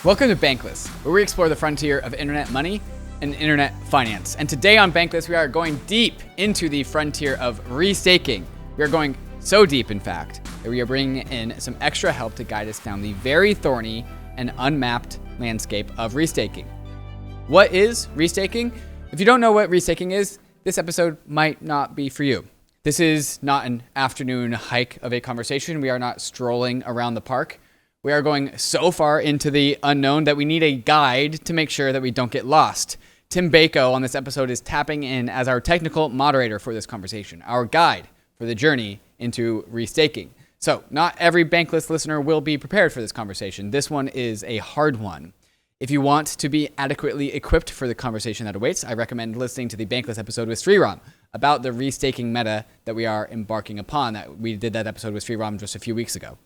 Welcome to Bankless, where we explore the frontier of internet money and internet finance. And today on Bankless, we are going deep into the frontier of restaking. We are going so deep, in fact, that we are bringing in some extra help to guide us down the very thorny and unmapped landscape of restaking. What is restaking? If you don't know what restaking is, this episode might not be for you. This is not an afternoon hike of a conversation. We are not strolling around the park. We are going so far into the unknown that we need a guide to make sure that we don't get lost. Tim Beiko on this episode is tapping in as our technical moderator for this conversation, our guide for the journey into restaking. So not every Bankless listener will be prepared for this conversation. This one is a hard one. If you want to be adequately equipped for the conversation that awaits, I recommend listening to the Bankless episode with Sreeram about the restaking meta that we are embarking upon. We did that episode with Sreeram just a few weeks ago.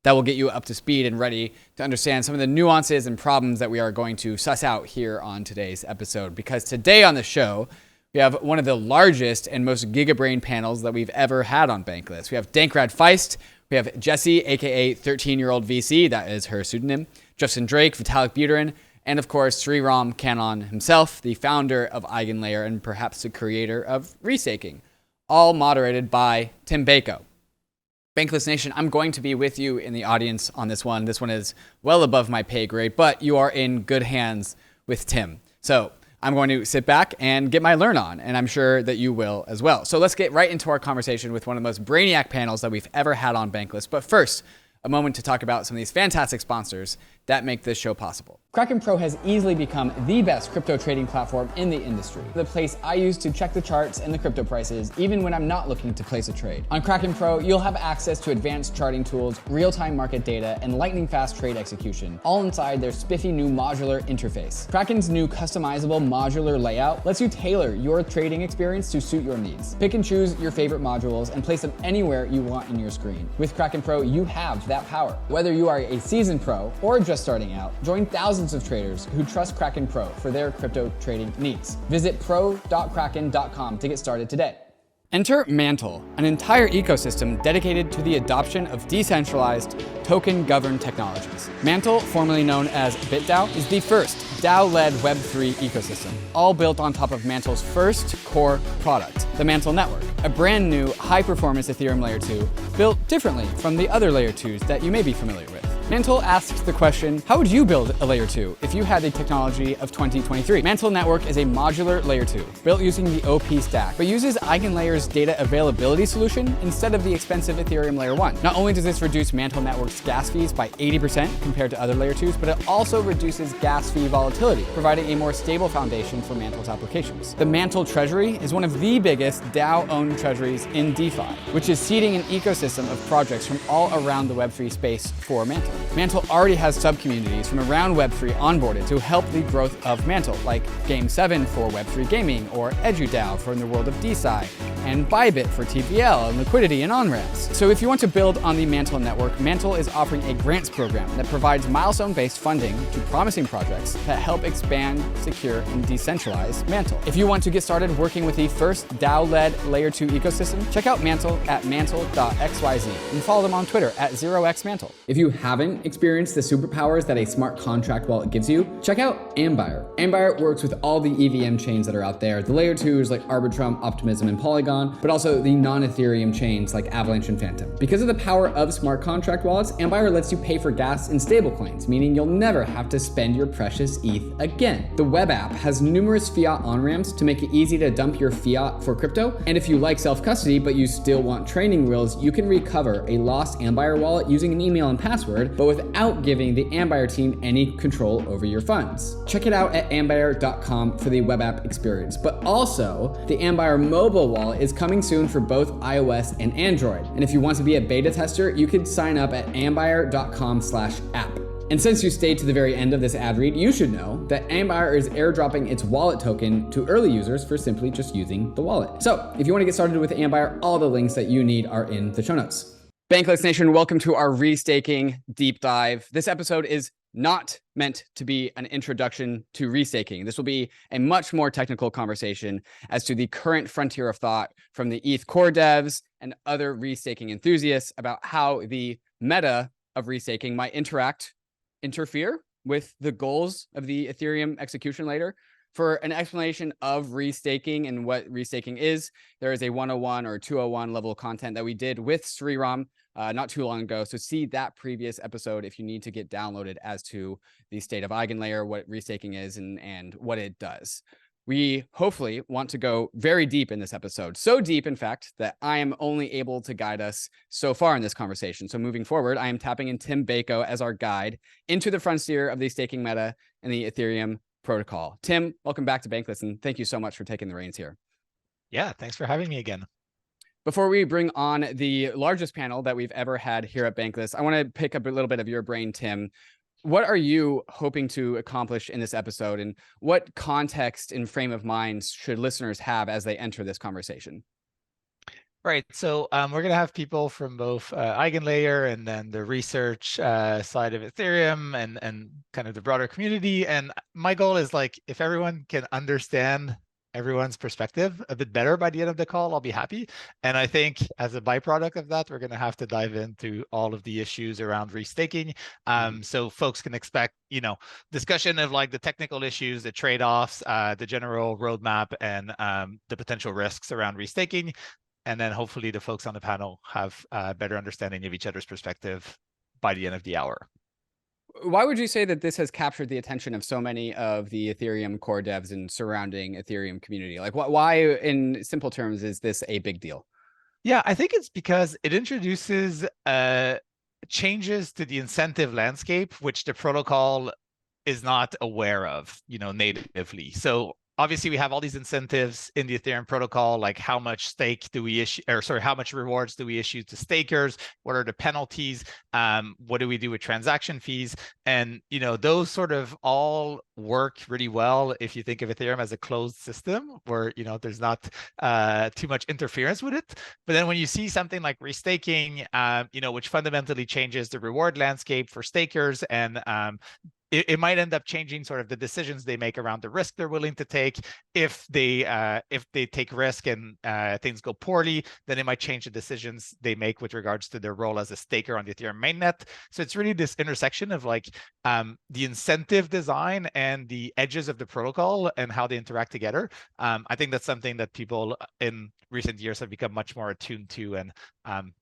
That will get you up to speed and ready to understand some of the nuances and problems that we are going to suss out here on today's episode. Because today on the show, we have one of the largest and most gigabrain panels that we've ever had on Bankless. We have Dankrad Feist, we have Jessy, aka 13-year-old VC, that is her pseudonym, Justin Drake, Vitalik Buterin, and of course, Sreeram Kannan himself, the founder of Eigenlayer and perhaps the creator of restaking, all moderated by Tim Beiko. Bankless Nation, I'm going to be with you in the audience on this one. This one is well above my pay grade, but you are in good hands with Tim. So I'm going to sit back and get my learn on, and I'm sure that you will as well. So let's get right into our conversation with one of the most brainiac panels that we've ever had on Bankless. But first, a moment to talk about some of these fantastic sponsors that make this show possible. Kraken Pro has easily become the best crypto trading platform in the industry. The place I use to check the charts and the crypto prices, even when I'm not looking to place a trade. On Kraken Pro, you'll have access to advanced charting tools, real-time market data, and lightning-fast trade execution, all inside their spiffy new modular interface. Kraken's new customizable modular layout lets you tailor your trading experience to suit your needs. Pick and choose your favorite modules and place them anywhere you want in your screen. With Kraken Pro, you have that power. Whether you are a seasoned pro or just starting out, join thousands of traders who trust Kraken Pro for their crypto trading needs. Visit pro.kraken.com to get started today. Enter Mantle, an entire ecosystem dedicated to the adoption of decentralized, token-governed technologies. Mantle, formerly known as BitDAO, is the first DAO-led Web3 ecosystem, all built on top of Mantle's first core product, the Mantle Network, a brand new high-performance Ethereum Layer 2 built differently from the other Layer 2s that you may be familiar with. Mantle asks the question, how would you build a Layer 2 if you had the technology of 2023? Mantle Network is a modular Layer 2, built using the OP stack, but uses Eigenlayer's data availability solution instead of the expensive Ethereum Layer 1. Not only does this reduce Mantle Network's gas fees by 80% compared to other Layer 2s, but it also reduces gas fee volatility, providing a more stable foundation for Mantle's applications. The Mantle Treasury is one of the biggest DAO-owned treasuries in DeFi, which is seeding an ecosystem of projects from all around the Web3 space for Mantle. Mantle already has sub-communities from around Web3 onboarded to help the growth of Mantle, like Game7 for Web3 gaming, or EduDAO for in the world of DeSci, and Bybit for TVL and liquidity and on-ramps. So if you want to build on the Mantle network, Mantle is offering a grants program that provides milestone-based funding to promising projects that help expand, secure, and decentralize Mantle. If you want to get started working with the first DAO-led Layer 2 ecosystem, check out Mantle at mantle.xyz and follow them on Twitter at 0xmantle. If you haven't experienced the superpowers that a smart contract wallet gives you, check out Ambire. Ambire works with all the EVM chains that are out there, the Layer 2s like Arbitrum, Optimism, and Polygon, but also the non-Ethereum chains like Avalanche and Phantom. Because of the power of smart contract wallets, Ambire lets you pay for gas in stablecoins, meaning you'll never have to spend your precious ETH again. The web app has numerous fiat on-ramps to make it easy to dump your fiat for crypto, and if you like self-custody but you still want training wheels, you can recover a lost Ambire wallet using an email and password, but without giving the Ambire team any control over your funds. Check it out at ambire.com for the web app experience, but also the Ambire mobile wallet is coming soon for both iOS and Android. And if you want to be a beta tester, you can sign up at ambire.com/app. And since you stayed to the very end of this ad read, you should know that Ambire is airdropping its wallet token to early users for simply just using the wallet. So if you want to get started with Ambire, all the links that you need are in the show notes. Bankless Nation, welcome to our restaking deep dive. This episode is not meant to be an introduction to restaking. This will be a much more technical conversation as to the current frontier of thought from the ETH core devs and other restaking enthusiasts about how the meta of restaking might interfere with the goals of the Ethereum execution layer. For an explanation of restaking and what restaking is, there is a 101 or 201 level content that we did with Sreeram not too long ago. So see that previous episode if you need to get downloaded as to the state of Eigenlayer, what restaking is, and what it does. We hopefully want to go very deep in this episode. So deep, in fact, that I am only able to guide us so far in this conversation. So moving forward, I am tapping in Tim Beiko as our guide into the frontier of the staking meta and the Ethereum protocol. Tim, welcome back to Bankless, and thank you so much for taking the reins here. Yeah, thanks for having me again. Before we bring on the largest panel that we've ever had here at Bankless, I want to pick up a little bit of your brain, Tim. What are you hoping to accomplish in this episode, and what context and frame of mind should listeners have as they enter this conversation? Right, so we're going to have people from both Eigenlayer and then the research side of Ethereum and kind of the broader community. And my goal is like, if everyone can understand everyone's perspective a bit better by the end of the call, I'll be happy. And I think as a byproduct of that, we're going to have to dive into all of the issues around restaking. So folks can expect, discussion of like the technical issues, the trade-offs, the general roadmap, and the potential risks around restaking. And then hopefully the folks on the panel have a better understanding of each other's perspective by the end of the hour. Why would you say that this has captured the attention of so many of the Ethereum core devs and surrounding Ethereum community? Like, why, in simple terms, is this a big deal? Yeah, I think it's because it introduces changes to the incentive landscape, which the protocol is not aware of, natively. So obviously we have all these incentives in the Ethereum protocol, like how much stake do we issue, or sorry, how much rewards do we issue to stakers? What are the penalties? What do we do with transaction fees? And, those sort of all work really well if you think of Ethereum as a closed system where, there's not too much interference with it. But then when you see something like restaking, which fundamentally changes the reward landscape for stakers, and it might end up changing sort of the decisions they make around the risk they're willing to take. If they take risk and things go poorly, then it might change the decisions they make with regards to their role as a staker on the Ethereum mainnet. So it's really this intersection of like the incentive design and the edges of the protocol and how they interact together. I think that's something that people in recent years have become much more attuned to, and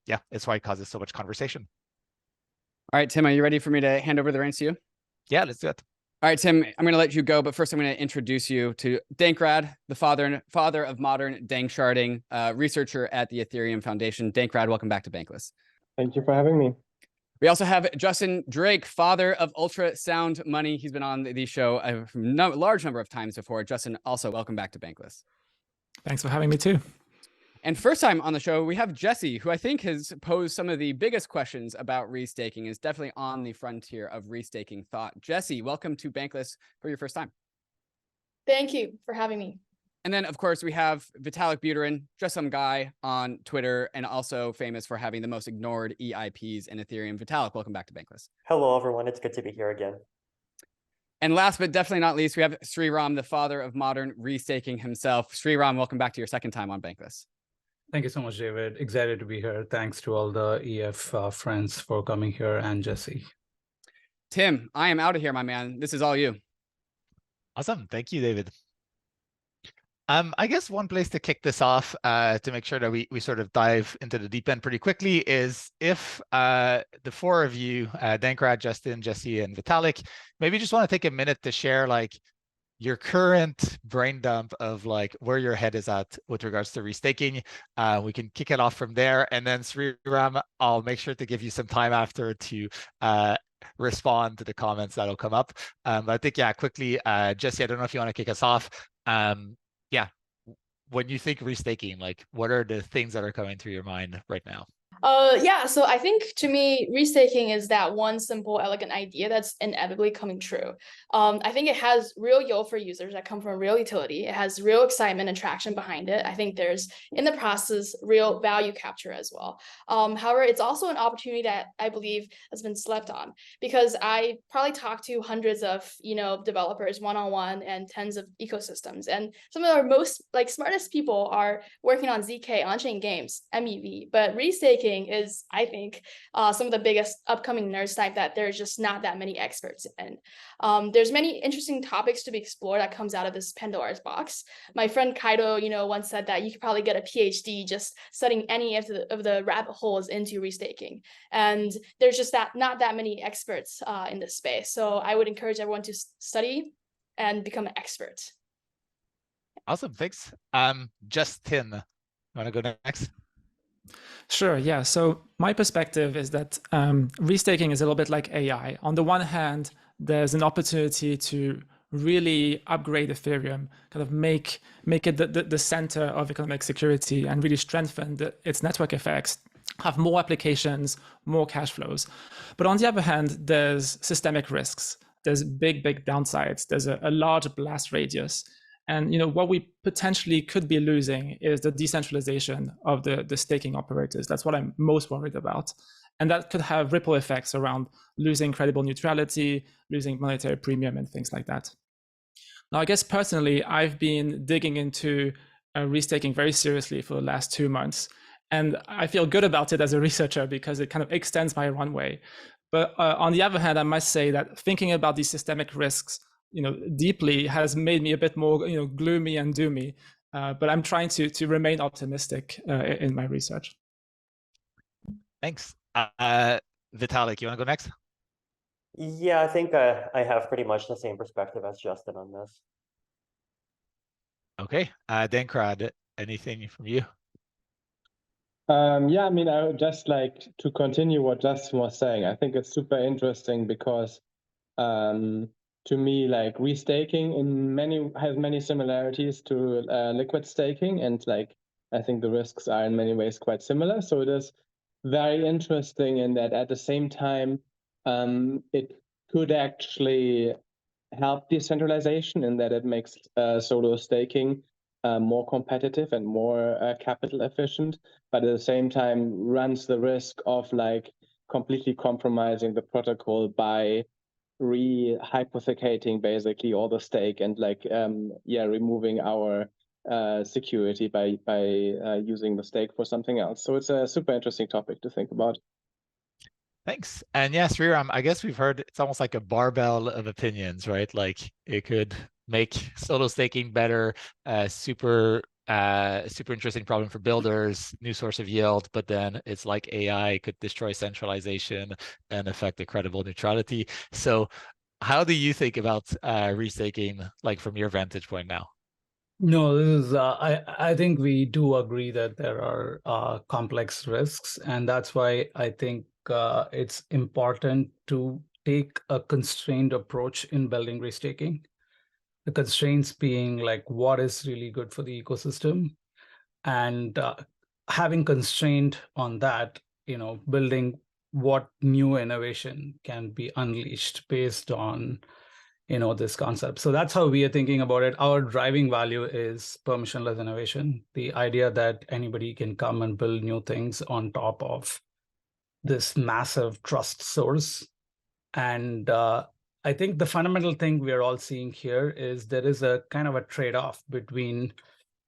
yeah, it's why it causes so much conversation. All right, Tim, are you ready for me to hand over the reins to you? Yeah, let's do it. All right, Tim, I'm going to let you go, but first I'm going to introduce you to Dankrad, the father of modern dank sharding, researcher at the Ethereum Foundation. Dankrad, welcome back to Bankless. Thank you for having me. We also have Justin Drake, father of ultrasound money. He's been on the show a large number of times before. Justin, also welcome back to Bankless. Thanks for having me too. And first time on the show, we have Jessy, who I think has posed some of the biggest questions about restaking, is definitely on the frontier of restaking thought. Jessy, welcome to Bankless for your first time. Thank you for having me. And then, of course, we have Vitalik Buterin, just some guy on Twitter, and also famous for having the most ignored EIPs in Ethereum. Vitalik, welcome back to Bankless. Hello, everyone. It's good to be here again. And last but definitely not least, we have Sreeram, the father of modern restaking himself. Sreeram, welcome back to your second time on Bankless. Thank you so much, David. Excited to be here. Thanks to all the EF friends for coming here, and Jessy. Tim, I am out of here, my man. This is all you. Awesome. Thank you, David. I guess one place to kick this off to make sure that we sort of dive into the deep end pretty quickly is if the four of you, Dankrad, Justin, Jessy, and Vitalik, maybe just want to take a minute to share like your current brain dump of like where your head is at with regards to restaking. We can kick it off from there. And then Sreeram, I'll make sure to give you some time after to respond to the comments that'll come up. But I think, yeah, quickly, Jessy, I don't know if you want to kick us off. Yeah, when you think restaking, like what are the things that are coming through your mind right now? Yeah, so I think to me, restaking is that one simple, elegant idea that's inevitably coming true. I think it has real yield for users that come from real utility. It has real excitement and traction behind it. I think there's, in the process, real value capture as well. However, it's also an opportunity that I believe has been slept on, because I probably talked to hundreds of, developers one-on-one and tens of ecosystems. And some of our most smartest people are working on ZK on-chain games, MEV, but restaking restaking is, I think, some of the biggest upcoming nerd type that there's just not that many experts in. There's many interesting topics to be explored that comes out of this Pandora's box. My friend Kaido, once said that you could probably get a PhD just studying any of the rabbit holes into restaking. And there's just not that many experts in this space. So I would encourage everyone to study and become an expert. Awesome, thanks. Justin, you want to go next? Sure, yeah. So my perspective is that restaking is a little bit like AI. On the one hand, there's an opportunity to really upgrade Ethereum, kind of make it the center of economic security and really strengthen its network effects, have more applications, more cash flows. But on the other hand, there's systemic risks. There's big downsides. There's a large blast radius. And what we potentially could be losing is the decentralization of the staking operators. That's what I'm most worried about. And that could have ripple effects around losing credible neutrality, losing monetary premium, and things like that. Now, I guess personally, I've been digging into restaking very seriously for the last 2 months. And I feel good about it as a researcher because it kind of extends my runway. But on the other hand, I must say that thinking about these systemic risks deeply has made me a bit more, gloomy and doomy. But I'm trying to remain optimistic in my research. Thanks. Vitalik, you want to go next? Yeah, I think I have pretty much the same perspective as Justin on this. Okay. Dankrad, anything from you? Yeah, I mean, I would just like to continue what Justin was saying. I think it's super interesting because to me, like restaking has many similarities to liquid staking, and like I think the risks are in many ways quite similar. So it is very interesting in that at the same time, it could actually help decentralization in that it makes solo staking more competitive and more capital efficient, but at the same time runs the risk of like completely compromising the protocol by re-hypothecating basically all the stake and like removing our security by using the stake for something else. So it's a super interesting topic to think about. Thanks. And yeah, Sreeram, I guess we've heard it's almost like a barbell of opinions, right? Like it could make solo staking better, super interesting problem for builders, new source of yield, but then it's like AI could destroy centralization and affect the credible neutrality. So how do you think about restaking, like from your vantage point now? No, this is, I think we do agree that there are complex risks, and that's why I think it's important to take a constrained approach in building restaking. The constraints being like what is really good for the ecosystem, and having constraint on that, building what new innovation can be unleashed based on this concept. So that's how we are thinking about it. Our driving value is permissionless innovation, the idea that anybody can come and build new things on top of this massive trust source. And I think the fundamental thing we're all seeing here is there is a kind of a trade-off between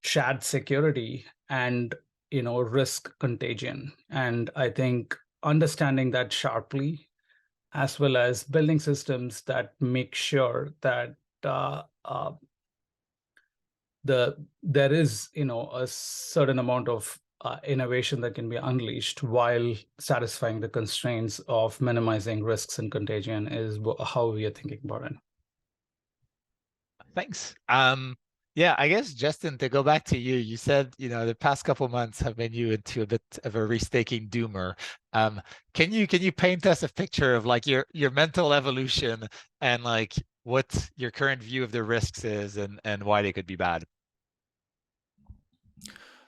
shared security and risk contagion. And I think understanding that sharply, as well as building systems that make sure that there is a certain amount of innovation that can be unleashed while satisfying the constraints of minimizing risks and contagion is how we are thinking about it. Thanks. Yeah, I guess, Justin, to go back to you, you said, the past couple of months have made you into a bit of a restaking doomer. Can you paint us a picture of like your mental evolution and like what your current view of the risks is and why they could be bad?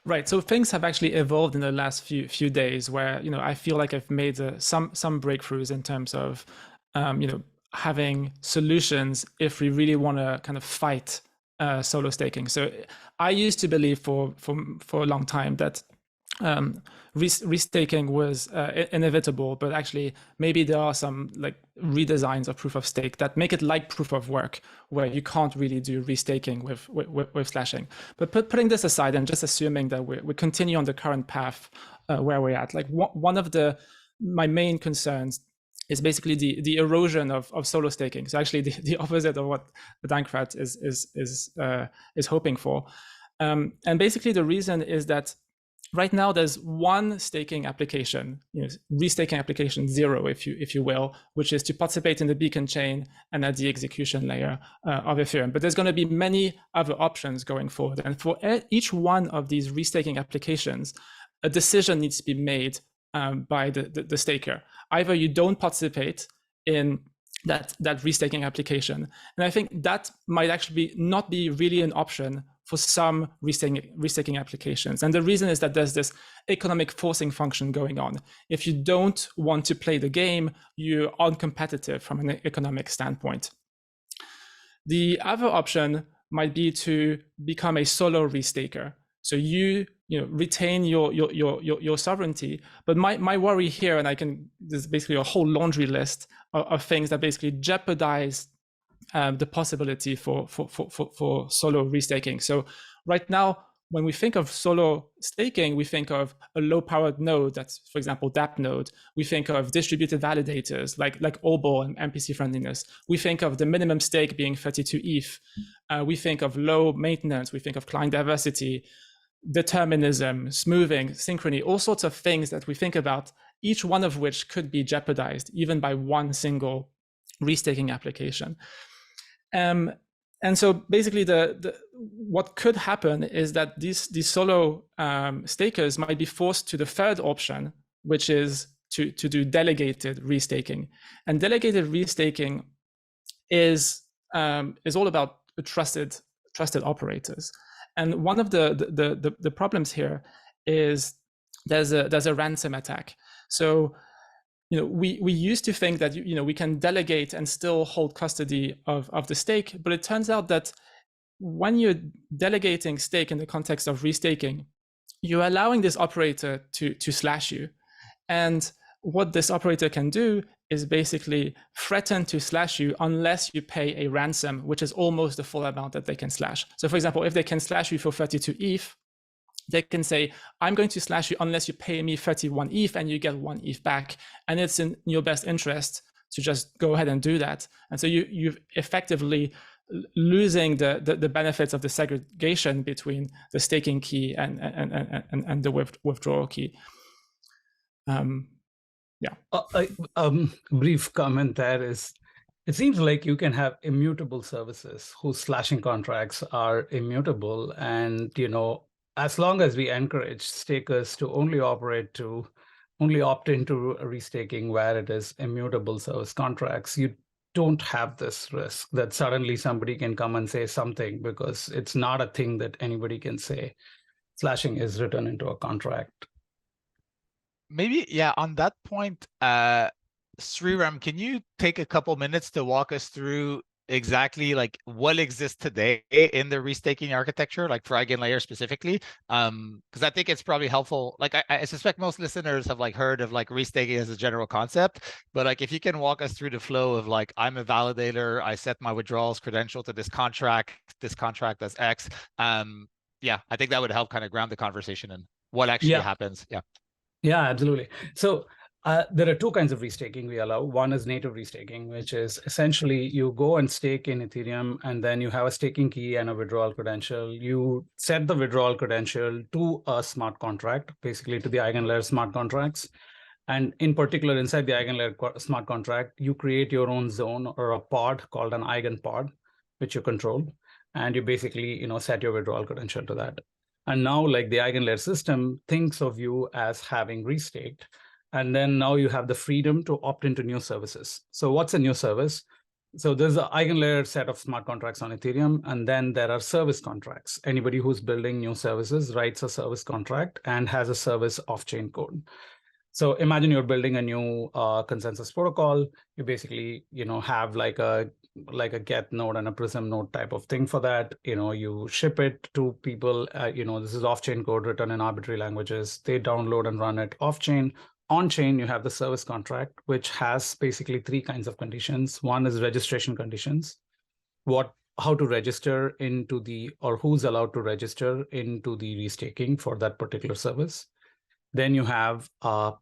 Right. So things have actually evolved in the last few days where, I feel like I've made some breakthroughs in terms of, having solutions if we really want to kind of fight solo staking. So I used to believe for a long time that restaking was inevitable, but actually maybe there are some like redesigns of proof of stake that make it like proof of work, where you can't really do restaking with slashing. But putting this aside and just assuming that we continue on the current path where we're at. Like one of my main concerns is basically the erosion of solo staking. So actually the opposite of what Dankrad is hoping for. And basically the reason is that right now there's one staking application, restaking application 0, if you will, which is to participate in the beacon chain and at the execution layer of Ethereum. But there's going to be many other options going forward. And for each one of these restaking applications, a decision needs to be made by the staker. Either you don't participate in that restaking application, and I think that might actually not be really an option for some restaking applications. And the reason is that there's this economic forcing function going on. If you don't want to play the game, you're uncompetitive from an economic standpoint. The other option might be to become a solo restaker. So you retain your sovereignty. But my worry here, and there's basically a whole laundry list of things that basically jeopardize the possibility for solo restaking. So right now, when we think of solo staking, we think of a low-powered node that's, for example, DApp node. We think of distributed validators like OBOL and MPC friendliness. We think of the minimum stake being 32 ETH. We think of low maintenance. We think of client diversity, determinism, smoothing, synchrony, all sorts of things that we think about, each one of which could be jeopardized even by one single restaking application. And so basically what could happen is that these solo stakers might be forced to the third option, which is to do delegated restaking. And delegated restaking is all about trusted operators. And one of the problems here is there's a ransom attack. So we used to think that we can delegate and still hold custody of the stake, but it turns out that when you're delegating stake in the context of restaking, you're allowing this operator to slash you. And what this operator can do is basically threaten to slash you unless you pay a ransom, which is almost the full amount that they can slash. So for example, if they can slash you for 32 ETH, they can say, I'm going to slash you unless you pay me 31 ETH and you get 1 ETH back. And it's in your best interest to just go ahead and do that. And so you're effectively losing the benefits of the segregation between the staking key and the withdrawal key. Brief comment there is, it seems like you can have immutable services whose slashing contracts are immutable. And, as long as we encourage stakers to only opt into restaking where it is immutable service contracts, you don't have this risk that suddenly somebody can come and say something, because it's not a thing that anybody can say. Slashing is written into a contract. Maybe, yeah, on that point, Sreeram, can you take a couple minutes to walk us through exactly like what exists today in the restaking architecture, like for Eigenlayer specifically? Because I think it's probably helpful. Like I suspect most listeners have like heard of like restaking as a general concept, but like if you can walk us through the flow of like, I'm a validator, I set my withdrawals credential to this contract does X. Yeah, I think that would help kind of ground the conversation and what actually happens. Yeah, absolutely. So there are two kinds of restaking we allow. One is native restaking, which is essentially you go and stake in Ethereum, and then you have a staking key and a withdrawal credential. You set the withdrawal credential to a smart contract, basically to the Eigenlayer smart contracts. And in particular, inside the Eigenlayer smart contract, you create your own zone or a pod called an eigenpod, which you control. And you basically, set your withdrawal credential to that. And now, like, the Eigenlayer system thinks of you as having restaked. And then now you have the freedom to opt into new services. So what's a new service? So there's an Eigenlayer set of smart contracts on Ethereum, and then there are service contracts. Anybody who's building new services writes a service contract and has a service off-chain code. So imagine you're building a new consensus protocol. You basically, have like a get node and a prism node type of thing for that. You ship it to people. This is off-chain code written in arbitrary languages. They download and run it off-chain. On-chain, you have the service contract, which has basically three kinds of conditions. One is registration conditions. How to register into or who's allowed to register into the restaking for that particular service. Then you have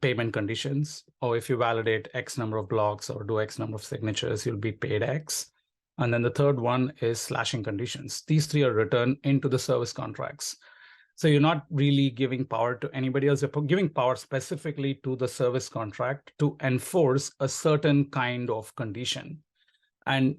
payment conditions, or if you validate X number of blocks or do X number of signatures, you'll be paid X. And then the third one is slashing conditions. These three are written into the service contracts. So you're not really giving power to anybody else. You're giving power specifically to the service contract to enforce a certain kind of condition. And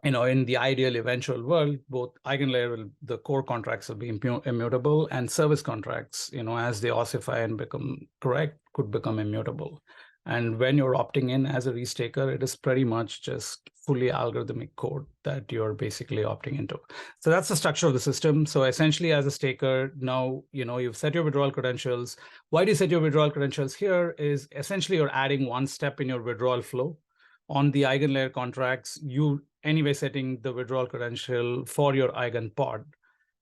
in the ideal eventual world, both Eigenlayer, the core contracts will be immutable, and service contracts, as they ossify and become correct, could become immutable. And when you're opting in as a restaker, it is pretty much just fully algorithmic code that you're basically opting into. So that's the structure of the system. So essentially, as a staker, now you've set your withdrawal credentials. Why do you set your withdrawal credentials here? Is essentially you're adding one step in your withdrawal flow. On the Eigenlayer contracts, you anyway setting the withdrawal credential for your eigenpod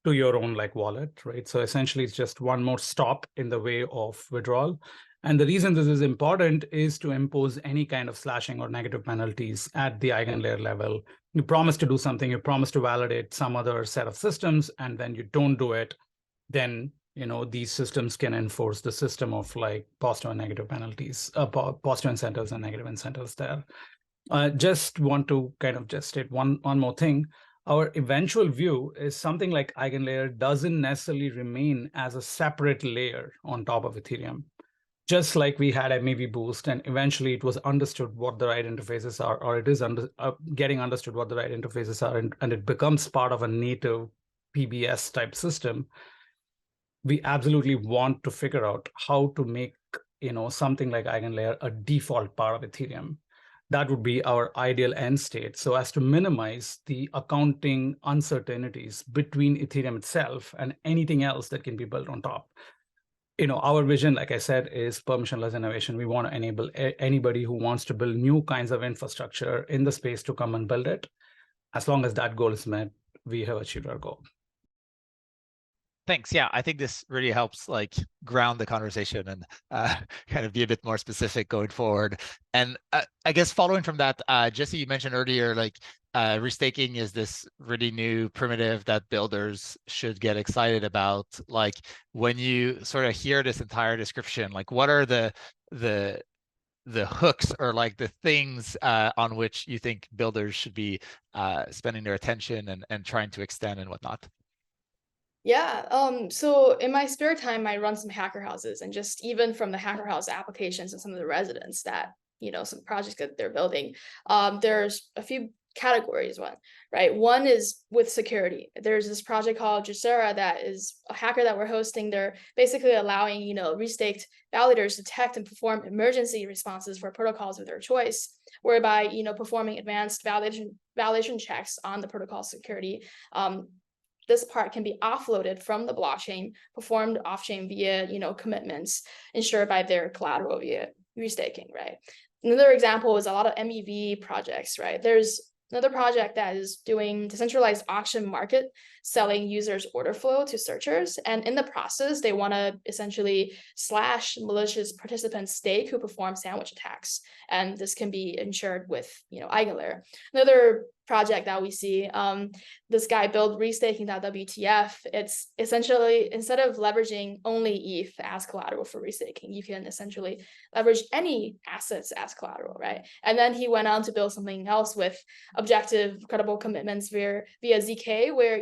to your own wallet, right? So essentially, it's just one more stop in the way of withdrawal. And the reason this is important is to impose any kind of slashing or negative penalties at the Eigenlayer level. You promise to do something, you promise to validate some other set of systems, and then you don't do it, then these systems can enforce the system of positive and negative penalties, positive incentives and negative incentives there. Just want to kind of just state one more thing. Our eventual view is something like Eigenlayer doesn't necessarily remain as a separate layer on top of Ethereum. Just like we had MEV Boost, and eventually it was understood what the right interfaces are, or it is getting understood what the right interfaces are, and it becomes part of a native PBS type system. We absolutely want to figure out how to make something like Eigenlayer a default part of Ethereum. That would be our ideal end state, so as to minimize the accounting uncertainties between Ethereum itself and anything else that can be built on top. Our vision, like I said, is permissionless innovation. We want to enable anybody who wants to build new kinds of infrastructure in the space to come and build it. As long as that goal is met, we have achieved our goal. Thanks. Yeah, I think this really helps ground the conversation and kind of be a bit more specific going forward. And I guess following from that, Jessy, you mentioned earlier, restaking is this really new primitive that builders should get excited about. When you sort of hear this entire description, what are the hooks or the things on which you think builders should be spending their attention and trying to extend and whatnot? Yeah, so in my spare time, I run some hacker houses, and just even from the hacker house applications and some of the residents that, some projects that they're building, there's a few categories, right? One is with security. There's this project called Jessy that is a hacker that we're hosting. They're basically allowing, restaked validators to detect and perform emergency responses for protocols of their choice, whereby, performing advanced validation checks on the protocol security. This part can be offloaded from the blockchain, performed off-chain via, commitments ensured by their collateral via restaking, right? Another example is a lot of MEV projects, right? There's another project that is doing decentralized auction market, selling users' order flow to searchers. And in the process, they want to essentially slash malicious participants' stake who perform sandwich attacks. And this can be ensured with, Eigenlayer. Another project that we see, this guy built restaking.wtf. It's essentially, instead of leveraging only ETH as collateral for restaking, you can essentially leverage any assets as collateral, right? And then he went on to build something else with objective, credible commitments via ZK, where,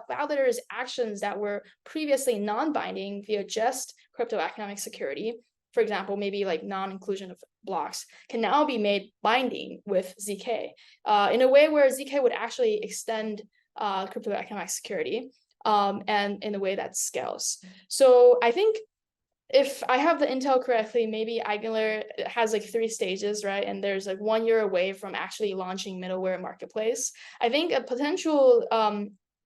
validators' actions that were previously non-binding via just crypto economic security, for example, maybe non-inclusion of blocks, can now be made binding with ZK in a way where ZK would actually extend crypto economic security and in a way that scales. So I think if I have the intel correctly, maybe Eigenlayer has 3 stages, right? And there's 1 year away from actually launching middleware marketplace. I think a potential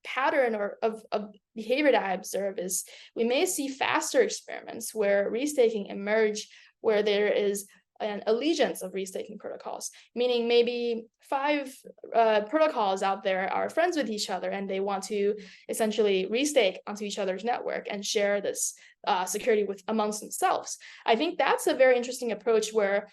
pattern of behavior that I observe is we may see faster experiments where restaking emerge, where there is an allegiance of restaking protocols, meaning maybe 5 protocols out there are friends with each other and they want to essentially restake onto each other's network and share this security with amongst themselves. I think that's a very interesting approach where,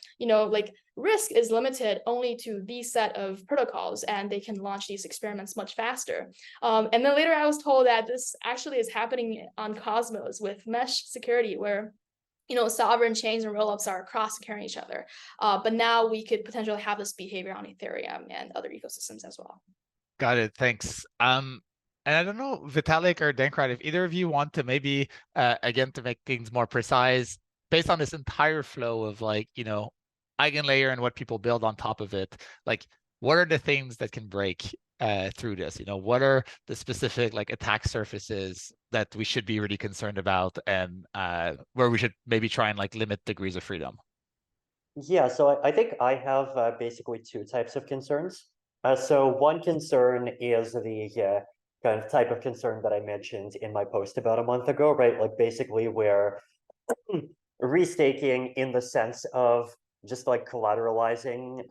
risk is limited only to these set of protocols and they can launch these experiments much faster. And then later I was told that this actually is happening on Cosmos with mesh security, where sovereign chains and rollups are cross-carrying each other. But now we could potentially have this behavior on Ethereum and other ecosystems as well. Got it. Thanks. And I don't know, Vitalik or Dankrad, if either of you want to maybe, again, to make things more precise, based on this entire flow of like, Eigenlayer and what people build on top of it, like, what are the things that can break through this? What are the specific like attack surfaces that we should be really concerned about, and where we should maybe try and like limit degrees of freedom? Yeah, so I think I have basically two types of concerns. So one concern is the kind of type of concern that I mentioned in my post about a month ago, right? Like basically where restaking in the sense of just like collateralizing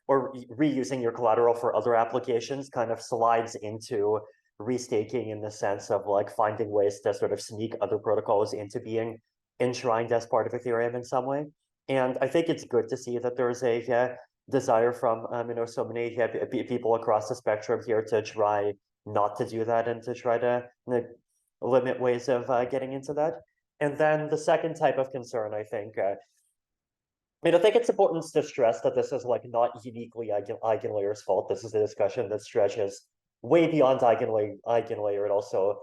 or reusing your collateral for other applications kind of slides into restaking in the sense of like finding ways to sort of sneak other protocols into being enshrined as part of Ethereum in some way. And I think it's good to see that there's a desire from so many people across the spectrum here to try not to do that and to try to limit ways of getting into that. And then the second type of concern, I think, I think it's important to stress that this is like not uniquely Eigenlayer's fault. This is a discussion that stretches way beyond Eigenlayer. It also,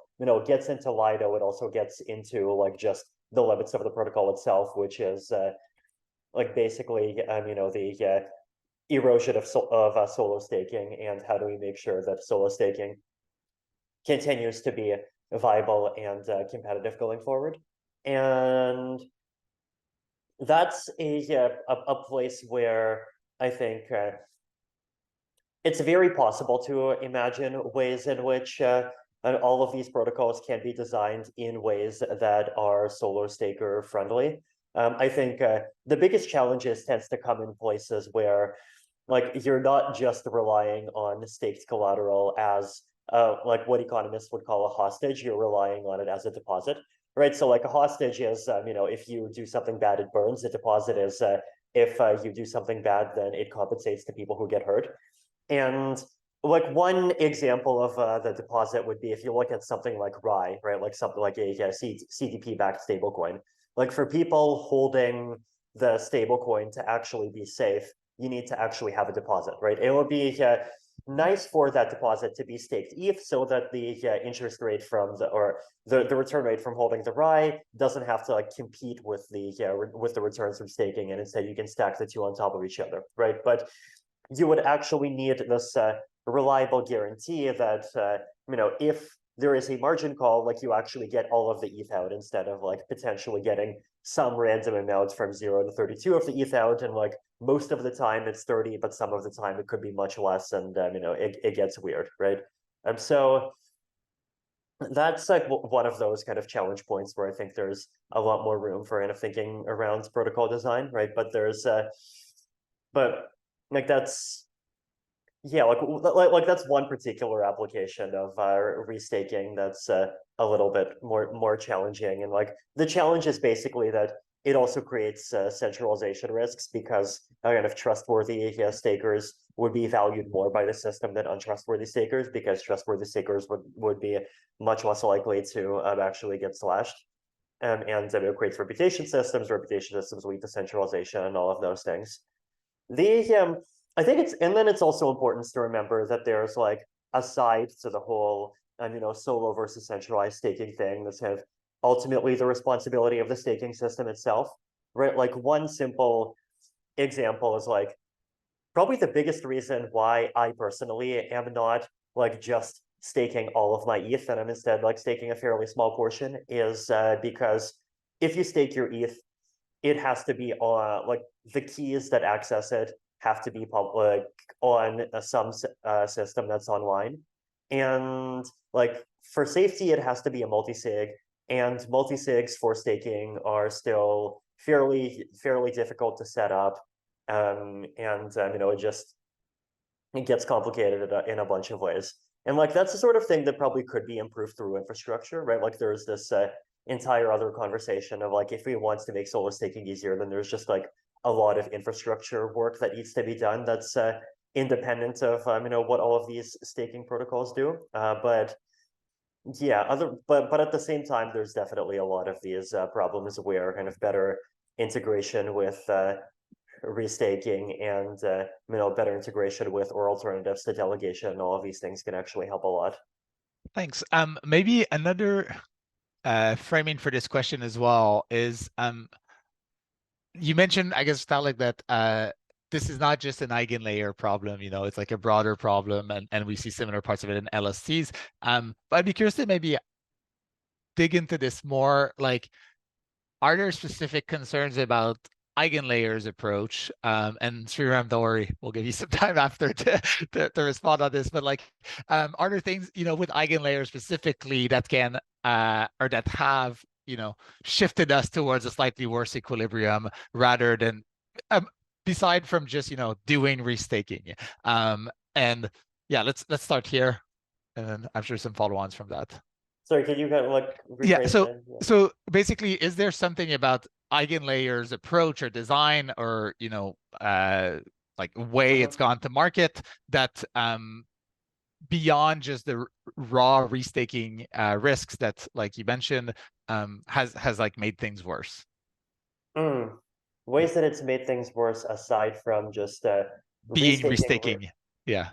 gets into Lido. It also gets into like just the limits of the protocol itself, which is like basically, the erosion of solo staking, and how do we make sure that solo staking continues to be viable and competitive going forward. And that's a place where I think it's very possible to imagine ways in which all of these protocols can be designed in ways that are solo staker friendly. I think the biggest challenges tends to come in places where like you're not just relying on staked collateral as like what economists would call a hostage, you're relying on it as a deposit. Right, so like a hostage is, if you do something bad, it burns. A deposit is if you do something bad, then it compensates to people who get hurt. And like one example of the deposit would be if you look at something like RAI, right, like something like a CDP-backed stablecoin. Like for people holding the stablecoin to actually be safe, you need to actually have a deposit, right? It would be nice for that deposit to be staked ETH so that the interest rate from the return rate from holding the RAI doesn't have to like compete with the returns from staking, and instead you can stack the two on top of each other, right? But you would actually need this reliable guarantee that if there is a margin call, like you actually get all of the ETH out instead of like potentially getting some random amount from 0 to 32 of the ETH out, and like most of the time it's 30, but some of the time it could be much less, and it gets weird, right? So that's like one of those kind of challenge points where I think there's a lot more room for kind of thinking around protocol design, right? But there's but like that's like that's one particular application of restaking that's a little bit more challenging. And like the challenge is basically that it also creates centralization risks, because kind of trustworthy stakers would be valued more by the system than untrustworthy stakers, because trustworthy stakers would be much less likely to actually get slashed. And it creates reputation systems lead to centralization and all of those things. I think it's also important to remember that there's like a side to the whole, solo versus centralized staking thing that's kind of ultimately the responsibility of the staking system itself, right? Like one simple example is like probably the biggest reason why I personally am not like just staking all of my ETH, and I'm instead like staking a fairly small portion, is because if you stake your ETH, it has to be on like the keys that access it have to be public on some system that's online. And like for safety, it has to be a multi-sig, and multi-sigs for staking are still fairly difficult to set up. It gets complicated in a bunch of ways. And like that's the sort of thing that probably could be improved through infrastructure, right? Like there's this entire other conversation of like if we want to make solo staking easier, then there's just like a lot of infrastructure work that needs to be done that's independent of what all of these staking protocols do. But Yeah, but at the same time, there's definitely a lot of these problems where kind of better integration with restaking and better integration with or alternatives to delegation, all of these things can actually help a lot. Thanks. Maybe another framing for this question as well is you mentioned, I guess, Vitalik, that this is not just an eigenlayer problem, it's like a broader problem, and we see similar parts of it in LSTs. But I'd be curious to maybe dig into this more. Like, are there specific concerns about Eigenlayer's approach? And Sreeram, don't worry, we'll give you some time after to respond on this. But like, are there things, with Eigenlayer specifically that can or that have, shifted us towards a slightly worse equilibrium rather than beside from just, doing restaking? And yeah, let's start here, and then I'm sure some follow-ons from that. Sorry, can you kind of like rephrase that? So basically, is there something about Eigenlayer's approach or design or like way it's gone to market that beyond just the raw restaking risks that, like you mentioned, has like made things worse? Ways that it's made things worse aside from just being restaking. Yeah.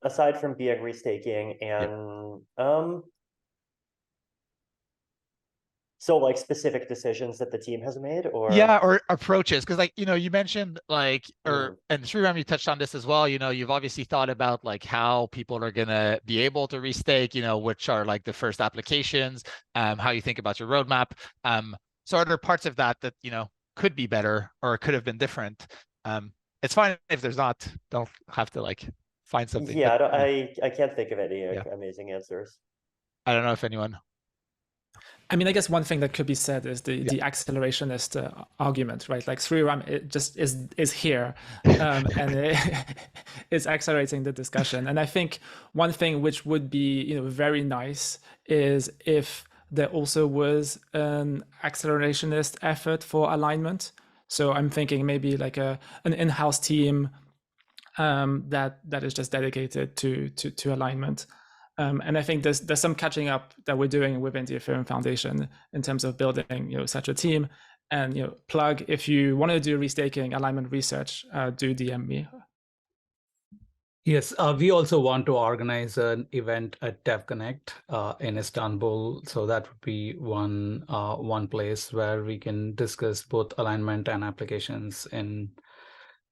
Aside from being restaking and so like specific decisions that the team has made, or or approaches, because like you mentioned like and Sreeram, you touched on this as well. You've obviously thought about like how people are gonna be able to restake. Which are like the first applications. How you think about your roadmap. So are there parts of that could be better or could have been different? It's fine if there's not. Don't have to like find something. Yeah, but, I can't think of any amazing answers. I don't know if anyone. I mean, I guess one thing that could be said is the accelerationist argument, right? Like Sreeram, it just is here, and it's accelerating the discussion. And I think one thing which would be very nice is if there also was an accelerationist effort for alignment. So I'm thinking maybe like an in-house team that is just dedicated to alignment. And I think there's some catching up that we're doing within the Ethereum Foundation in terms of building such a team. And plug, if you want to do restaking alignment research, do DM me. Yes, we also want to organize an event at DevConnect in Istanbul. So that would be one place where we can discuss both alignment and applications. And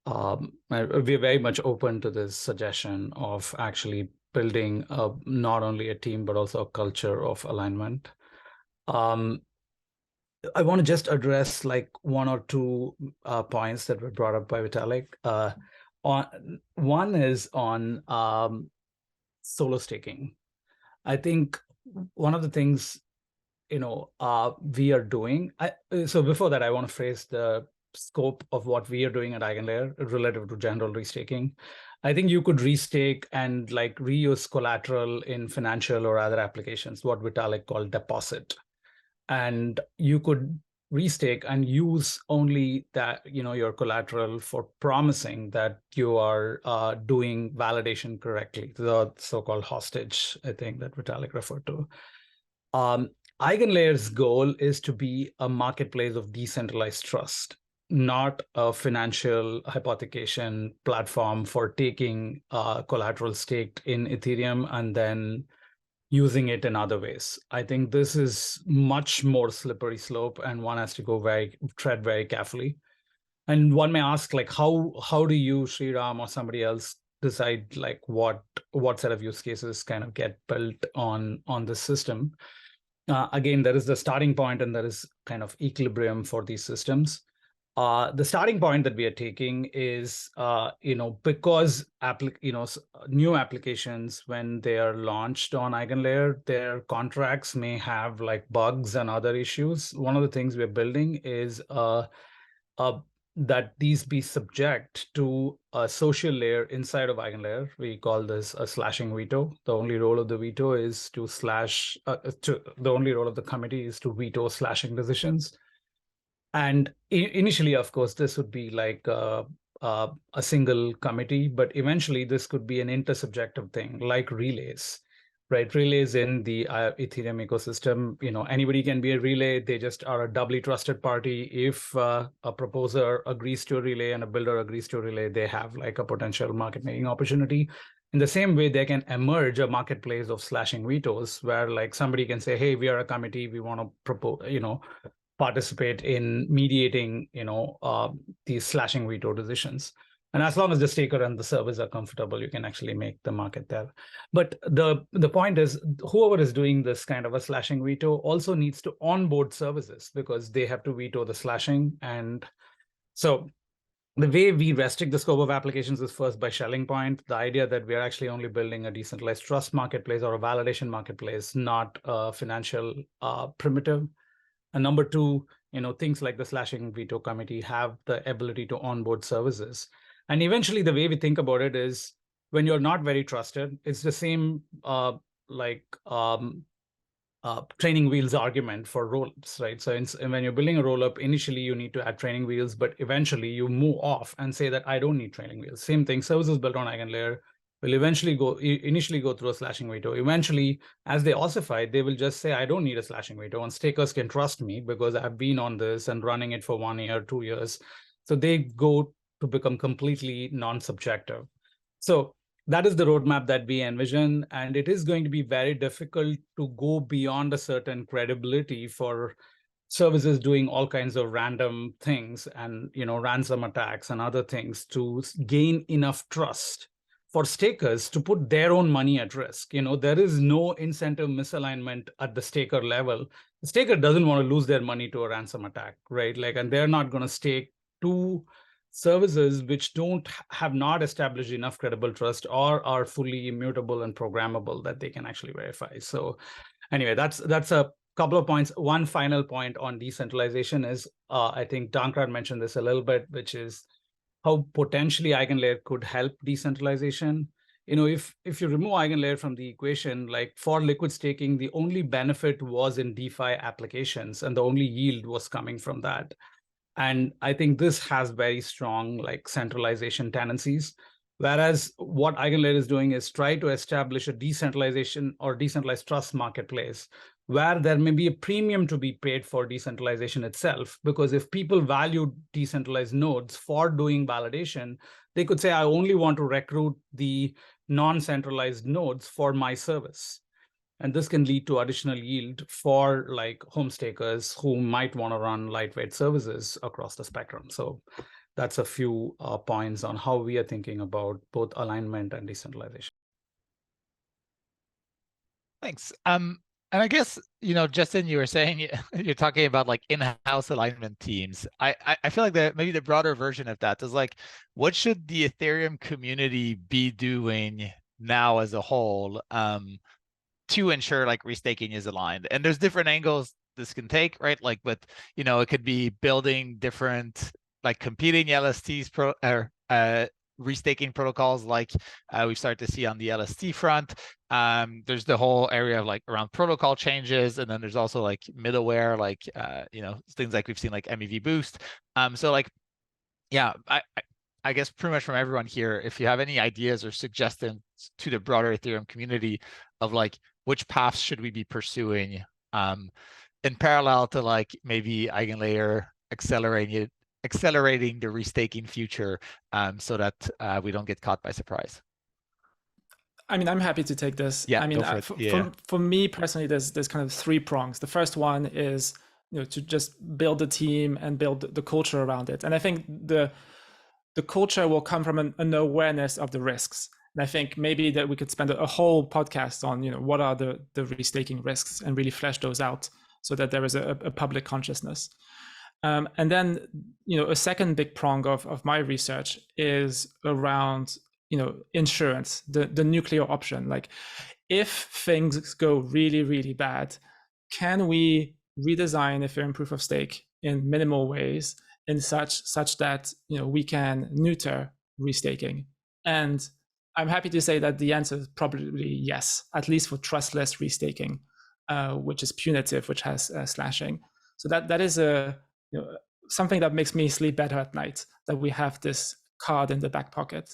we're very much open to this suggestion of actually building not only a team, but also a culture of alignment. I want to just address like one or two points that were brought up by Vitalik. One is on solo staking. I think one of the things, we are doing. So before that, I want to phrase the scope of what we are doing at Eigenlayer relative to general restaking. I think you could restake and like reuse collateral in financial or other applications, what Vitalik called deposit. And you could restake and use only that, your collateral for promising that you are doing validation correctly, the so-called hostage, I think that Vitalik referred to. Eigenlayer's goal is to be a marketplace of decentralized trust, not a financial hypothecation platform for taking collateral staked in Ethereum and then using it in other ways. I think this is much more slippery slope, and one has to tread very carefully. And one may ask, like, how do you, Sreeram, or somebody else decide like what set of use cases kind of get built on this system? Again, there is the starting point, and there is kind of equilibrium for these systems. The starting point that we are taking is, because new applications, when they are launched on Eigenlayer, their contracts may have like bugs and other issues. One of the things we're building is that these be subject to a social layer inside of Eigenlayer. We call this a slashing veto. The only role of the veto is to slash. The only role of the committee is to veto slashing decisions. And initially, of course, this would be like a single committee, but eventually this could be an intersubjective thing like relays, right? Relays in the Ethereum ecosystem, anybody can be a relay. They just are a doubly trusted party. If a proposer agrees to a relay and a builder agrees to a relay, they have like a potential market making opportunity. In the same way, there can emerge a marketplace of slashing vetoes where like somebody can say, hey, we are a committee, we want to propose, participate in mediating, these slashing veto decisions. And as long as the staker and the servers are comfortable, you can actually make the market there. But the point is, whoever is doing this kind of a slashing veto also needs to onboard services because they have to veto the slashing. And so the way we restrict the scope of applications is first by shelling point, the idea that we're actually only building a decentralized trust marketplace or a validation marketplace, not a financial primitive. And number two, things like the slashing veto committee have the ability to onboard services. And eventually the way we think about it is when you're not very trusted, it's the same training wheels argument for rollups, right? So when you're building a rollup, initially you need to add training wheels, but eventually you move off and say that I don't need training wheels. Same thing, services built on Eigenlayer will initially go through a slashing veto. Eventually, as they ossify, they will just say, I don't need a slashing veto, and stakers can trust me because I've been on this and running it for 1 year, 2 years. So they go to become completely non-subjective. So that is the roadmap that we envision, and it is going to be very difficult to go beyond a certain credibility for services doing all kinds of random things and ransom attacks and other things to gain enough trust for stakers to put their own money at risk. There is no incentive misalignment at the staker level. The staker doesn't want to lose their money to a ransom attack, right? And they're not going to stake to services which have not established enough credible trust or are fully immutable and programmable that they can actually verify. So anyway, that's a couple of points. One final point on decentralization is, I think Dankrad mentioned this a little bit, which is how potentially Eigenlayer could help decentralization. If you remove Eigenlayer from the equation, like for liquid staking, the only benefit was in DeFi applications, and the only yield was coming from that. And I think this has very strong centralization tendencies. Whereas what Eigenlayer is doing is try to establish a decentralization or decentralized trust marketplace where there may be a premium to be paid for decentralization itself. Because if people value decentralized nodes for doing validation, they could say, I only want to recruit the non-centralized nodes for my service. And this can lead to additional yield for home stakers who might want to run lightweight services across the spectrum. So that's a few points on how we are thinking about both alignment and decentralization. Thanks. And I guess, Justin, you were saying you're talking about in-house alignment teams. I feel like maybe the broader version of that is what should the Ethereum community be doing now as a whole to ensure restaking is aligned? And there's different angles this can take, right? But it could be building different competing LSTs restaking protocols we've started to see on the LST front. There's the whole area of around protocol changes, and then there's also middleware, things we've seen MEV Boost. So yeah, I guess pretty much from everyone here, if you have any ideas or suggestions to the broader Ethereum community of which paths should we be pursuing in parallel to maybe Eigenlayer accelerating the restaking future so that we don't get caught by surprise. I mean, I'm happy to take this. Yeah, I mean, for me personally, there's kind of 3 prongs. The first one is to just build the team and build the culture around it. And I think the culture will come from an awareness of the risks. And I think maybe that we could spend a whole podcast on what are the restaking risks and really flesh those out so that there is a public consciousness. And then, a second big prong of my research is around, insurance, the nuclear option. If things go really, really bad, can we redesign Ethereum proof of stake in minimal ways in such that, we can neuter restaking? And I'm happy to say that the answer is probably yes, at least for trustless restaking, which is punitive, which has slashing. So that is something that makes me sleep better at night, that we have this card in the back pocket.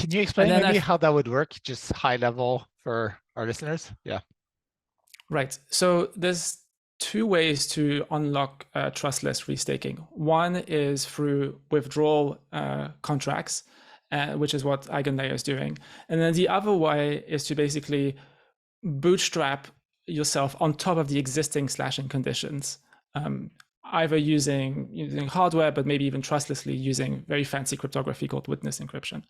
Can you explain then maybe how that would work, just high level for our listeners? Yeah. Right. So there's two ways to unlock trustless restaking. One is through withdrawal contracts, which is what Eigenlayer is doing. And then the other way is to basically bootstrap yourself on top of the existing slashing conditions, either using hardware, but maybe even trustlessly using very fancy cryptography called witness encryption.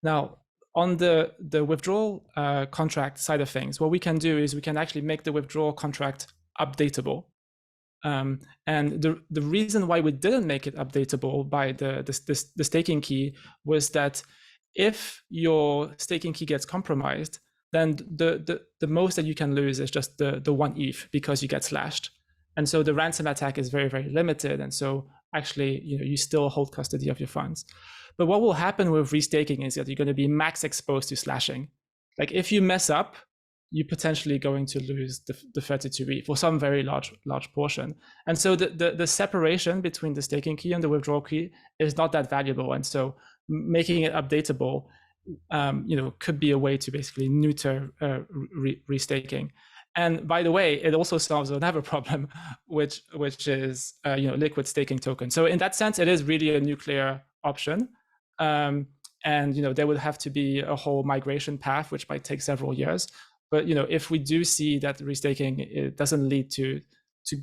Now, on the withdrawal contract side of things, what we can do is we can actually make the withdrawal contract updatable. And the reason why we didn't make it updatable by the staking key was that if your staking key gets compromised, then the most that you can lose is just the 1 ETH because you get slashed. And so the ransom attack is very, very limited. And so actually, you still hold custody of your funds. But what will happen with restaking is that you're going to be max exposed to slashing. Like if you mess up, you're potentially going to lose the 32 ETH for some very large portion. And so the separation between the staking key and the withdrawal key is not that valuable. And so making it updatable, could be a way to basically neuter restaking. And by the way, it also solves another problem, which is liquid staking token. So in that sense, it is really a nuclear option. And there would have to be a whole migration path, which might take several years. But if we do see that restaking it doesn't lead to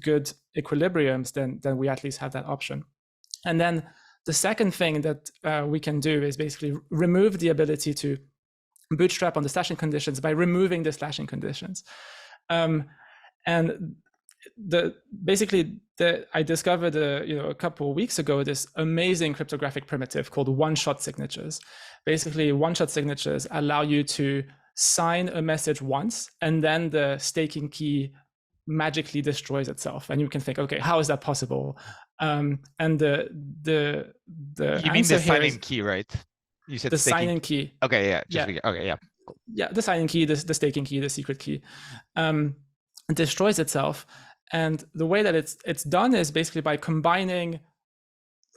good equilibriums, then we at least have that option. And then the second thing that we can do is basically remove the ability to bootstrap on the slashing conditions by removing the slashing conditions. And I discovered a couple of weeks ago this amazing cryptographic primitive called one-shot signatures. Basically, one-shot signatures allow you to sign a message once, and then the staking key magically destroys itself. And you can think, okay, how is that possible? And the you mean the signing key, right? You said the signing key. Okay, yeah. Okay, yeah. Cool. Yeah, the signing key, the staking key, the secret key, destroys itself. And the way that it's done is basically by combining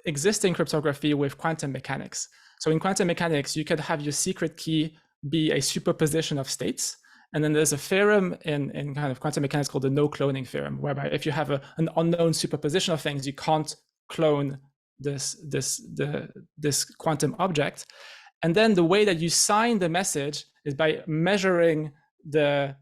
existing cryptography with quantum mechanics. So in quantum mechanics, you could have your secret key be a superposition of states. And then there's a theorem in kind of quantum mechanics called the no cloning theorem, whereby if you have an unknown superposition of things, you can't clone this quantum object. And then the way that you sign the message is by measuring the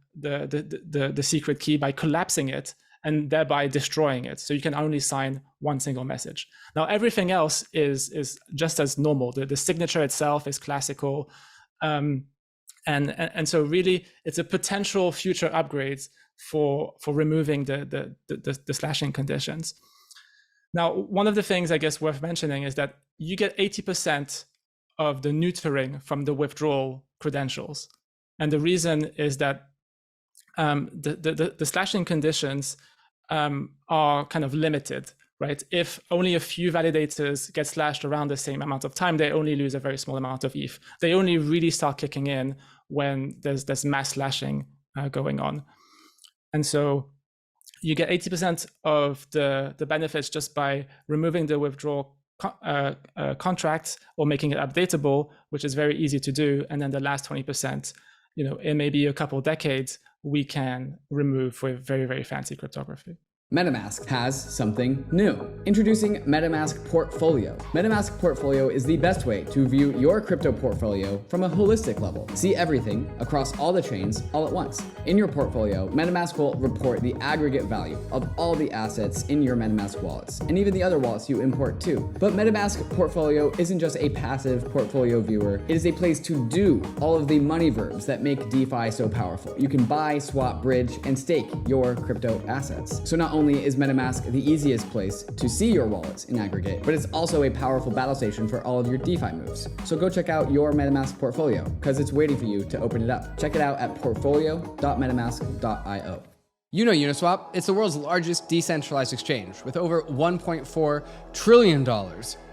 secret key by collapsing it and thereby destroying it. So you can only sign one single message. Now everything else is just as normal. The signature itself is classical. And so really it's a potential future upgrades for removing the slashing conditions. Now, one of the things I guess worth mentioning is that you get 80% of the neutering from the withdrawal credentials. And the reason is that the slashing conditions are kind of limited, right? If only a few validators get slashed around the same amount of time, they only lose a very small amount of ETH. They only really start kicking in when there's mass slashing going on. And so you get 80% of the benefits just by removing the withdrawal contracts or making it updatable, which is very easy to do. And then the last 20%, in maybe a couple decades, we can remove with very, very fancy cryptography. MetaMask has something new. Introducing MetaMask Portfolio. MetaMask Portfolio is the best way to view your crypto portfolio from a holistic level. See everything across all the chains all at once. In your portfolio, MetaMask will report the aggregate value of all the assets in your MetaMask wallets, and even the other wallets you import too. But MetaMask Portfolio isn't just a passive portfolio viewer. It is a place to do all of the money verbs that make DeFi so powerful. You can buy, swap, bridge, and stake your crypto assets. So not only is MetaMask the easiest place to see your wallets in aggregate, but it's also a powerful battle station for all of your DeFi moves. So go check out your MetaMask portfolio, because it's waiting for you to open it up. Check it out at portfolio.metamask.io. You know Uniswap, it's the world's largest decentralized exchange with over $1.4 trillion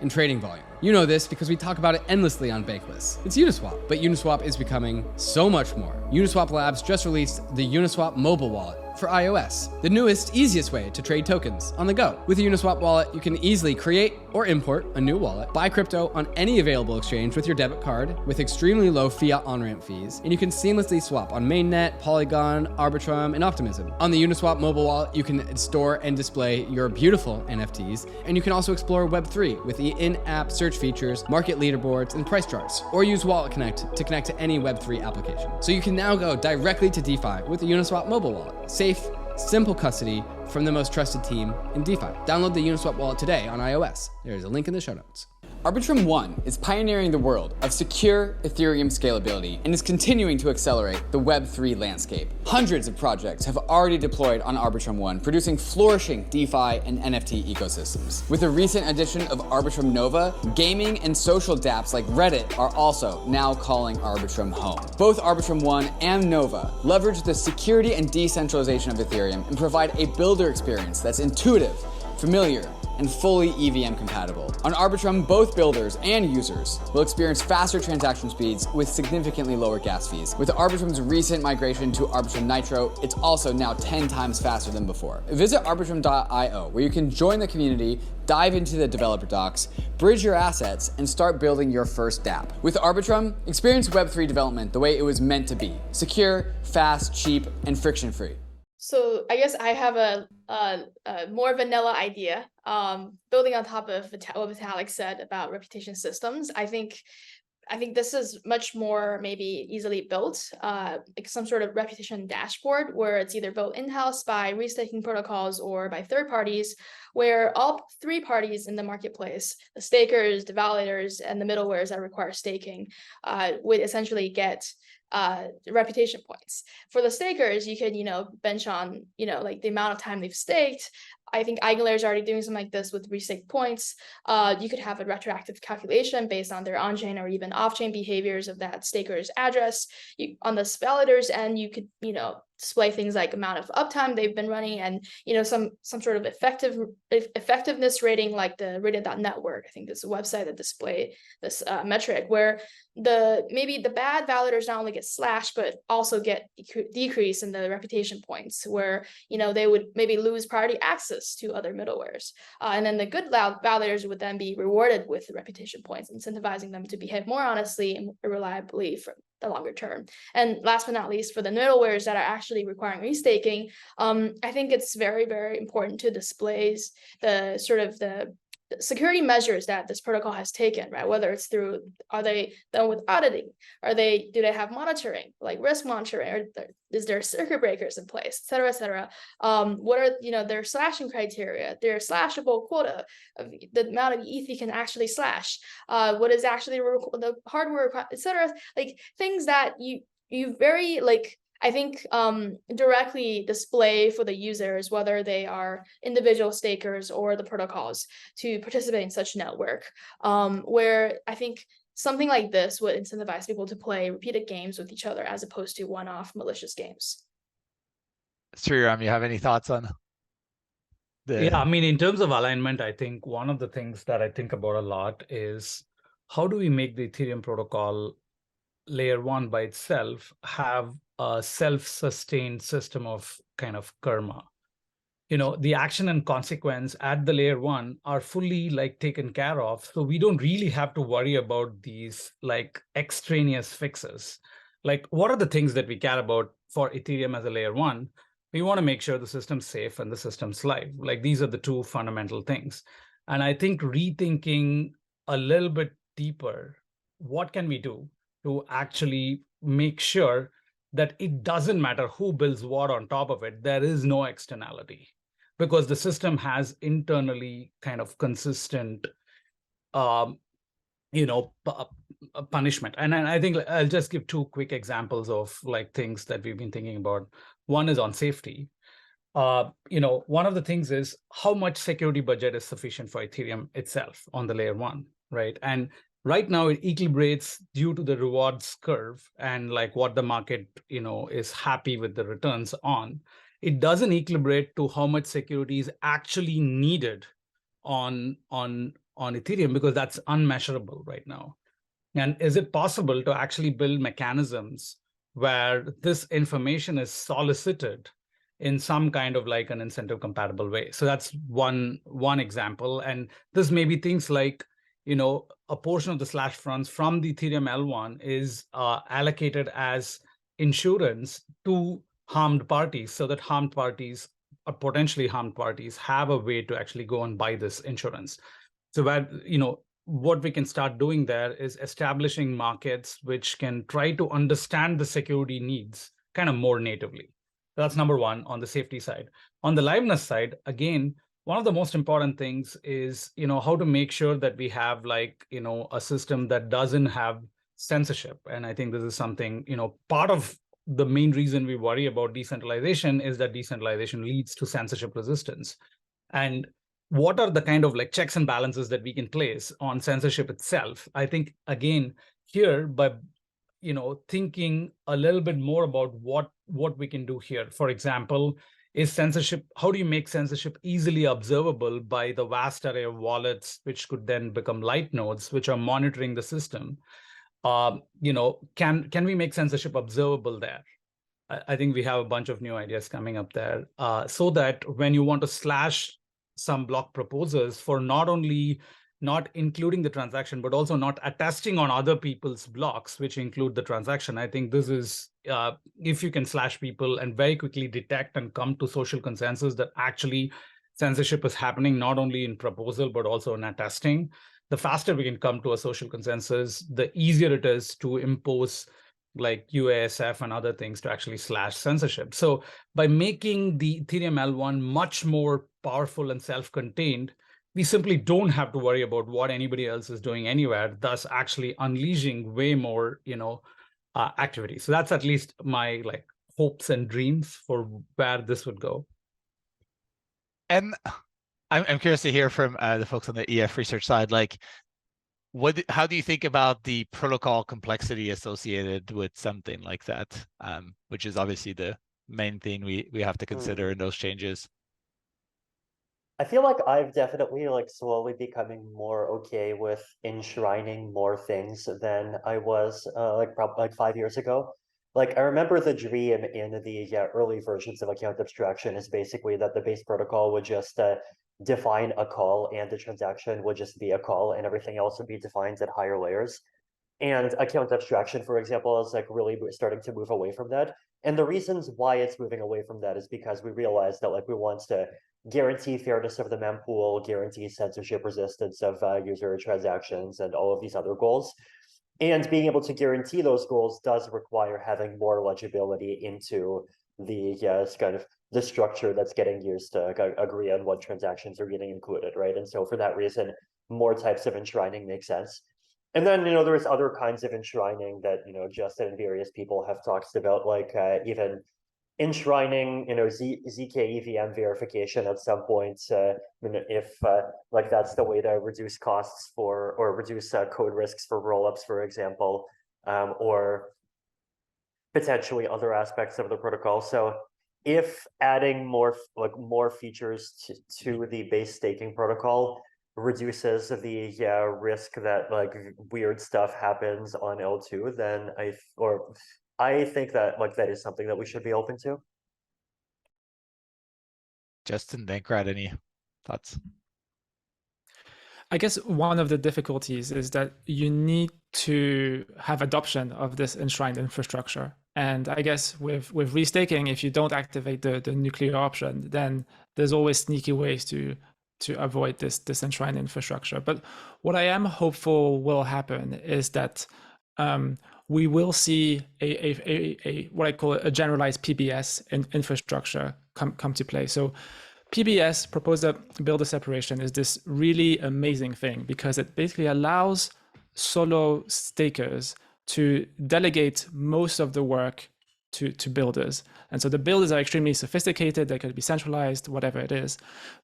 in trading volume. You know this because we talk about it endlessly on Bankless. It's Uniswap, but Uniswap is becoming so much more. Uniswap Labs just released the Uniswap mobile wallet, for iOS, the newest, easiest way to trade tokens on the go. With the Uniswap wallet, you can easily create or import a new wallet, buy crypto on any available exchange with your debit card with extremely low fiat on-ramp fees, and you can seamlessly swap on Mainnet, Polygon, Arbitrum, and Optimism. On the Uniswap mobile wallet, you can store and display your beautiful NFTs, and you can also explore Web3 with the in-app search features, market leaderboards, and price charts, or use Wallet Connect to connect to any Web3 application. So you can now go directly to DeFi with the Uniswap mobile wallet. Safe, simple custody from the most trusted team in DeFi. Download the Uniswap wallet today on iOS. There's a link in the show notes. Arbitrum One is pioneering the world of secure Ethereum scalability and is continuing to accelerate the Web3 landscape. Hundreds of projects have already deployed on Arbitrum One, producing flourishing DeFi and NFT ecosystems. With the recent addition of Arbitrum Nova, gaming and social dApps like Reddit are also now calling Arbitrum home. Both Arbitrum One and Nova leverage the security and decentralization of Ethereum and provide a builder experience that's intuitive, familiar, and fully EVM compatible. On Arbitrum, both builders and users will experience faster transaction speeds with significantly lower gas fees. With Arbitrum's recent migration to Arbitrum Nitro, it's also now 10 times faster than before. Visit arbitrum.io, where you can join the community, dive into the developer docs, bridge your assets, and start building your first dApp. With Arbitrum, experience Web3 development the way it was meant to be: secure, fast, cheap, and friction-free. So I guess I have a more vanilla idea. Building on top of what Vitalik said about reputation systems, I think this is much more maybe easily built, like some sort of reputation dashboard where it's either built in-house by restaking protocols or by third parties, where all three parties in the marketplace, the stakers, the validators, and the middlewares that require staking, would essentially get reputation points. For the stakers, you could, bench on, like the amount of time they've staked. I think Eigenlayer is already doing something like this with restake points. You could have a retroactive calculation based on their on-chain or even off-chain behaviors of that staker's address. On the validators end, you could, display things like amount of uptime they've been running and, some sort of effectiveness rating like the rated.network. I think this is a website that display this metric where maybe the bad validators not only get slashed, but also get decrease in the reputation points where, they would maybe lose priority access to other middlewares. And then the good validators would then be rewarded with the reputation points, incentivizing them to behave more honestly and reliably for the longer term. And last but not least, for the middlewares that are actually requiring restaking, I think it's very, very important to display the sort of the security measures that this protocol has taken, right? Whether it's are they done with auditing? Do they have monitoring, like risk monitoring, or is there circuit breakers in place, et cetera, et cetera? What are, their slashing criteria, their slashable quota, of the amount of ETH you can actually slash, what is actually the hardware, et cetera, like things that you very, I think directly display for the users, whether they are individual stakers or the protocols, to participate in such network, where I think something like this would incentivize people to play repeated games with each other as opposed to one-off malicious games. Sreeram, you have any thoughts on Yeah, I mean, in terms of alignment, I think one of the things that I think about a lot is how do we make the Ethereum protocol layer one by itself have a self-sustained system of kind of karma. The action and consequence at the layer one are fully taken care of. So we don't really have to worry about these extraneous fixes. What are the things that we care about for Ethereum as a layer one? We want to make sure the system's safe and the system's live. These are the two fundamental things. And I think rethinking a little bit deeper, what can we do to actually make sure that it doesn't matter who builds what on top of it, there is no externality, because the system has internally kind of consistent, punishment. And I think I'll just give two quick examples of things that we've been thinking about. One is on safety. One of the things is how much security budget is sufficient for Ethereum itself on the layer one, right? And right now it equilibrates due to the rewards curve and what the market, is happy with the returns on. It doesn't equilibrate to how much security is actually needed on Ethereum, because that's unmeasurable right now. And is it possible to actually build mechanisms where this information is solicited in some kind of like an incentive compatible way. So that's one example. And this may be things like, a portion of the slash funds from the Ethereum L1 is allocated as insurance to harmed parties, so that harmed parties or potentially harmed parties have a way to actually go and buy this insurance. So where, what we can start doing there is establishing markets which can try to understand the security needs kind of more natively. That's number one on the safety side. On the liveness side, again, one of the most important things is, how to make sure that we have like, a system that doesn't have censorship. And I think this is something, part of the main reason we worry about decentralization is that decentralization leads to censorship resistance. And what are the kind of like checks and balances that we can place on censorship itself? I think, again, here, by thinking a little bit more about what we can do here. For example, is censorship, how do you make censorship easily observable by the vast array of wallets, which could then become light nodes, which are monitoring the system? Can we make censorship observable there? I think we have a bunch of new ideas coming up there, so that when you want to slash some block proposals for not only not including the transaction, but also not attesting on other people's blocks, which include the transaction. I think this is, if you can slash people and very quickly detect and come to social consensus that actually censorship is happening not only in proposal, but also in attesting, the faster we can come to a social consensus, the easier it is to impose like UASF and other things to actually slash censorship. So by making the Ethereum L1 much more powerful and self-contained, we simply don't have to worry about what anybody else is doing anywhere, thus actually unleashing way more, activity. So that's at least my like hopes and dreams for where this would go. And I'm curious to hear from the folks on the EF research side, like, how do you think about the protocol complexity associated with something like that, which is obviously the main thing we have to consider in those changes? I feel like I've definitely like slowly becoming more okay with enshrining more things than I was probably like 5 years ago. Like I remember the dream in the early versions of account abstraction is basically that the base protocol would just define a call and the transaction would just be a call and everything else would be defined at higher layers. And account abstraction, for example, is like really starting to move away from that. And the reasons why it's moving away from that is because we realized that like we want to guarantee fairness of the mempool, guarantee censorship resistance of user transactions, and all of these other goals. And being able to guarantee those goals does require having more legibility into the kind of the structure that's getting used to agree on what transactions are getting included, right? And so for that reason, more types of enshrining make sense. And then, there's other kinds of enshrining that, Justin and various people have talked about, like even enshrining, ZK EVM verification at some point, if like that's the way to reduce costs for, or reduce code risks for rollups, for example, or potentially other aspects of the protocol. So if adding more features to the base staking protocol reduces the risk that like weird stuff happens on L2, then I think that like that is something that we should be open to. Justin, Dankrad, any thoughts? I guess one of the difficulties is that you need to have adoption of this enshrined infrastructure. And I guess with restaking, if you don't activate the nuclear option, then there's always sneaky ways to avoid this enshrined infrastructure. But what I am hopeful will happen is that we will see a what I call a generalized PBS infrastructure come to play. So PBS, Proposer Builder Separation, is this really amazing thing because it basically allows solo stakers to delegate most of the work to builders. And so the builders are extremely sophisticated, they could be centralized, whatever it is.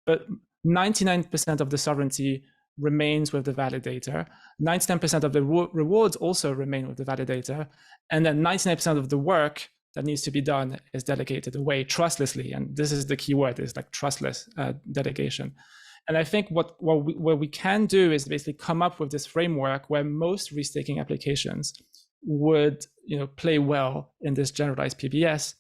But 99% of the sovereignty remains with the validator. 99% of the rewards also remain with the validator. And then 99% of the work that needs to be done is delegated away trustlessly. And this is the key word, is like trustless delegation. And I think what we can do is basically come up with this framework where most restaking applications would play well in this generalized PBS.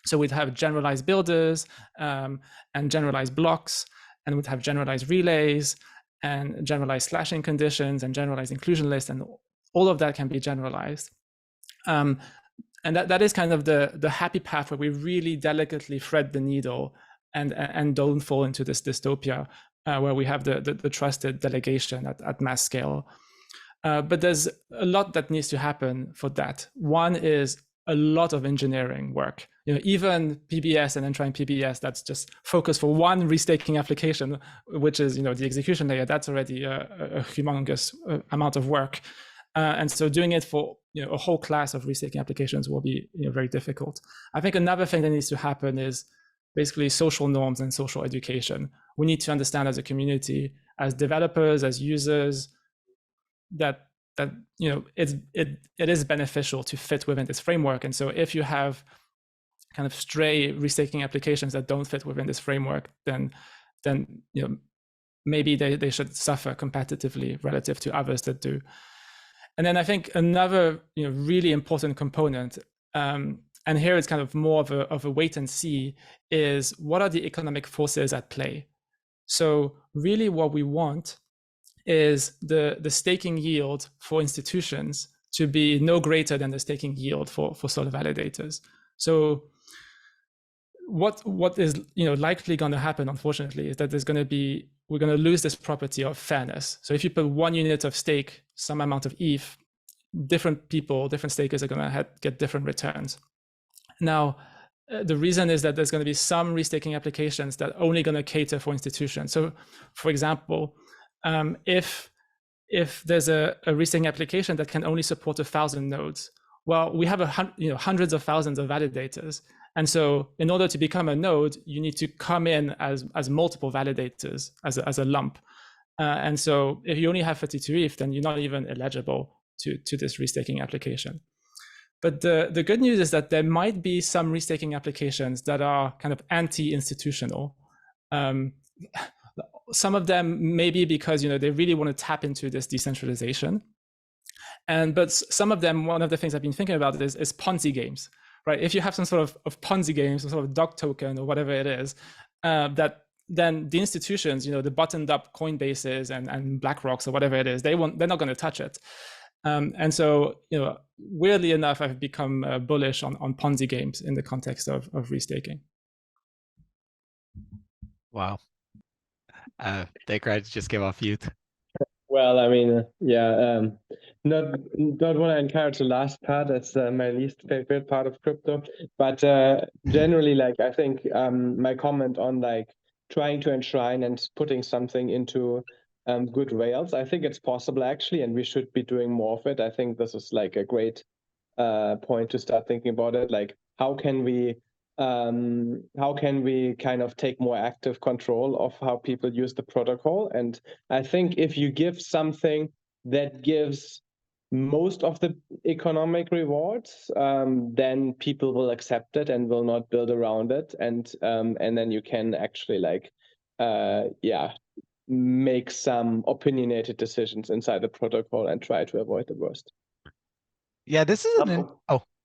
So we'd have generalized builders and generalized blocks, and we'd have generalized relays and generalized slashing conditions and generalized inclusion lists, and all of that can be generalized. And that is kind of the happy path where we really delicately thread the needle and don't fall into this dystopia where we have the trusted delegation at mass scale. But there's a lot that needs to happen for that. One is a lot of engineering work. Even PBS and then trying PBS, that's just focused for one restaking application, which is the execution layer. That's already a humongous amount of work, and so doing it for a whole class of restaking applications will be very difficult. I think another thing that needs to happen is basically social norms and social education. We need to understand as a community, as developers, as users, that it is beneficial to fit within this framework. And so if you have kind of stray restaking applications that don't fit within this framework, then maybe they should suffer competitively relative to others that do. And then I think another really important component, and here it's kind of more of a wait and see, is what are the economic forces at play? So really what we want is the staking yield for institutions to be no greater than the staking yield for solar validators. So what is likely going to happen, unfortunately, is that we're going to lose this property of fairness. So if you put 1 unit of stake, some amount of ETH, different stakers are going to get different returns. Now, the reason is that there's going to be some restaking applications that are only going to cater for institutions. So, for example, if there's a restaking application that can only support 1,000 nodes, well, we have hundreds of thousands of validators, and so in order to become a node, you need to come in as multiple validators as a lump, and so if you only have 32 ETH, then you're not even eligible to this restaking application. But the good news is that there might be some restaking applications that are kind of anti-institutional. Some of them maybe because they really want to tap into this decentralization, but some of them, one of the things I've been thinking about is Ponzi games, right? If you have some sort of Ponzi game, some sort of dog token or whatever it is, that then the institutions, the buttoned up Coinbases and BlackRocks or whatever it is, they're not going to touch it. And so, weirdly enough, I've become bullish on Ponzi games in the context of restaking. Wow. Dankrad just came off mute. Well, I mean, yeah, not want to encourage the last part. That's my least favorite part of crypto. But generally, I think my comment on trying to enshrine and putting something into good rails, I think it's possible actually, and we should be doing more of it. I think this is a great point to start thinking about it. How can we kind of take more active control of how people use the protocol? And I think if you give something that gives most of the economic rewards, then people will accept it and will not build around it. And then you can actually make some opinionated decisions inside the protocol and try to avoid the worst. Yeah, this is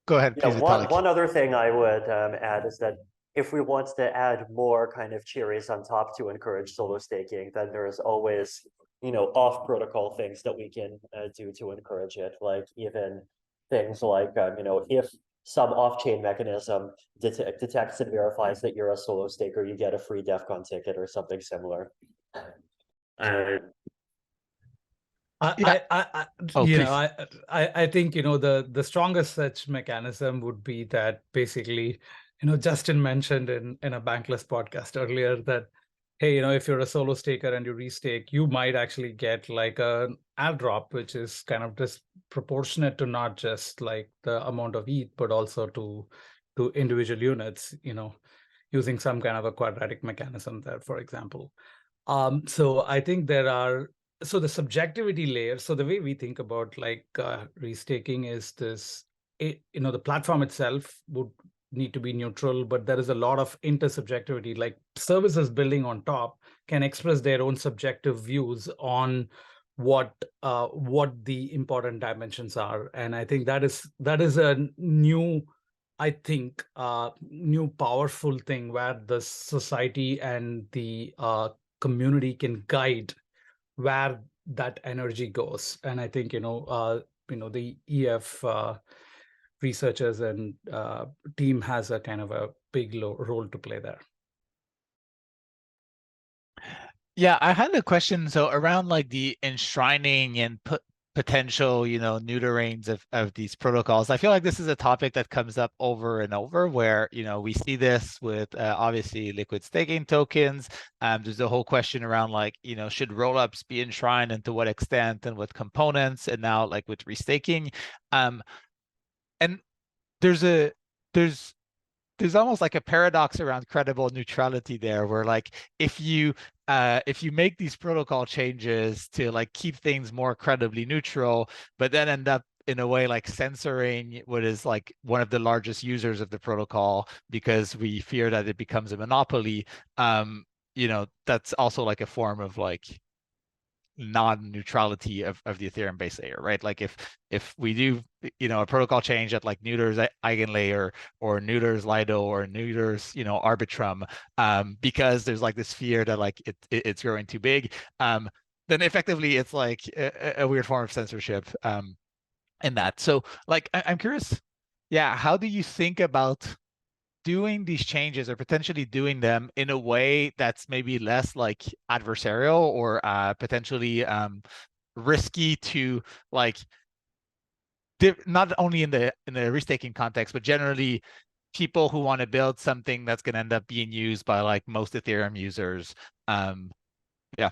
go ahead. Yeah, one other thing I would add is that if we want to add more kind of cherries on top to encourage solo staking, then there's always off protocol things that we can do to encourage it, like even things like if some off-chain mechanism detects and verifies that you're a solo staker, you get a free DEF CON ticket or something similar. I think the strongest such mechanism would be that basically Justin mentioned in a Bankless podcast earlier that hey, if you're a solo staker and you restake, you might actually get an airdrop, which is kind of disproportionate to not just the amount of ETH, but also to individual units, using some kind of a quadratic mechanism there, for example. So I think so the subjectivity layer, so the way we think about restaking is this, the platform itself would need to be neutral, but there is a lot of intersubjectivity, services building on top can express their own subjective views on what the important dimensions are. And I think that is a new I think, new powerful thing where the society and the community can guide where that energy goes. And I think, the EF researchers and team has a kind of a big role to play there. Yeah, I had a question. So around like the enshrining and potential, neuterings of these protocols. I feel like this is a topic that comes up over and over where, we see this with obviously liquid staking tokens. There's a whole question around like, should rollups be enshrined and to what extent and what components, and now like with restaking. And there's almost like a paradox around credible neutrality there, where like if you make these protocol changes to like keep things more credibly neutral, but then end up in a way like censoring what is like one of the largest users of the protocol because we fear that it becomes a monopoly, that's also like a form of like non-neutrality of the Ethereum base layer, right? Like if we do, a protocol change that like neuters Eigenlayer or neuters Lido or neuters, Arbitrum, because there's like this fear that like it's growing too big, then effectively it's like a weird form of censorship in that. So like I'm curious, how do you think about doing these changes or potentially doing them in a way that's maybe less like adversarial or potentially risky to like not only in the restaking context, but generally people who want to build something that's going to end up being used by like most Ethereum users. Yeah.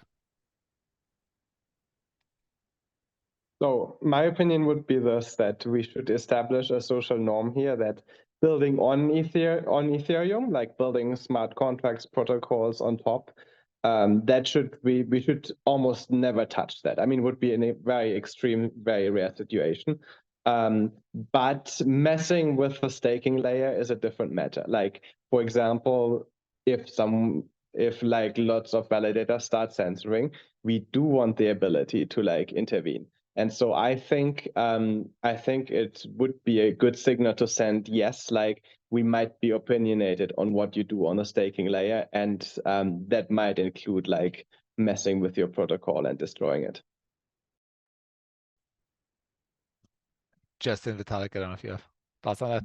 So my opinion would be this, that we should establish a social norm here that building on Ethereum, like building smart contracts protocols on top, we should almost never touch that. I mean, it would be in a very extreme, very rare situation. But messing with the staking layer is a different matter. Like, for example, if like lots of validators start censoring, we do want the ability to like intervene. And so I think it would be a good signal to send, yes, like we might be opinionated on what you do on the staking layer, and that might include like messing with your protocol and destroying it. Justin, Vitalik, I don't know if you have thoughts on that.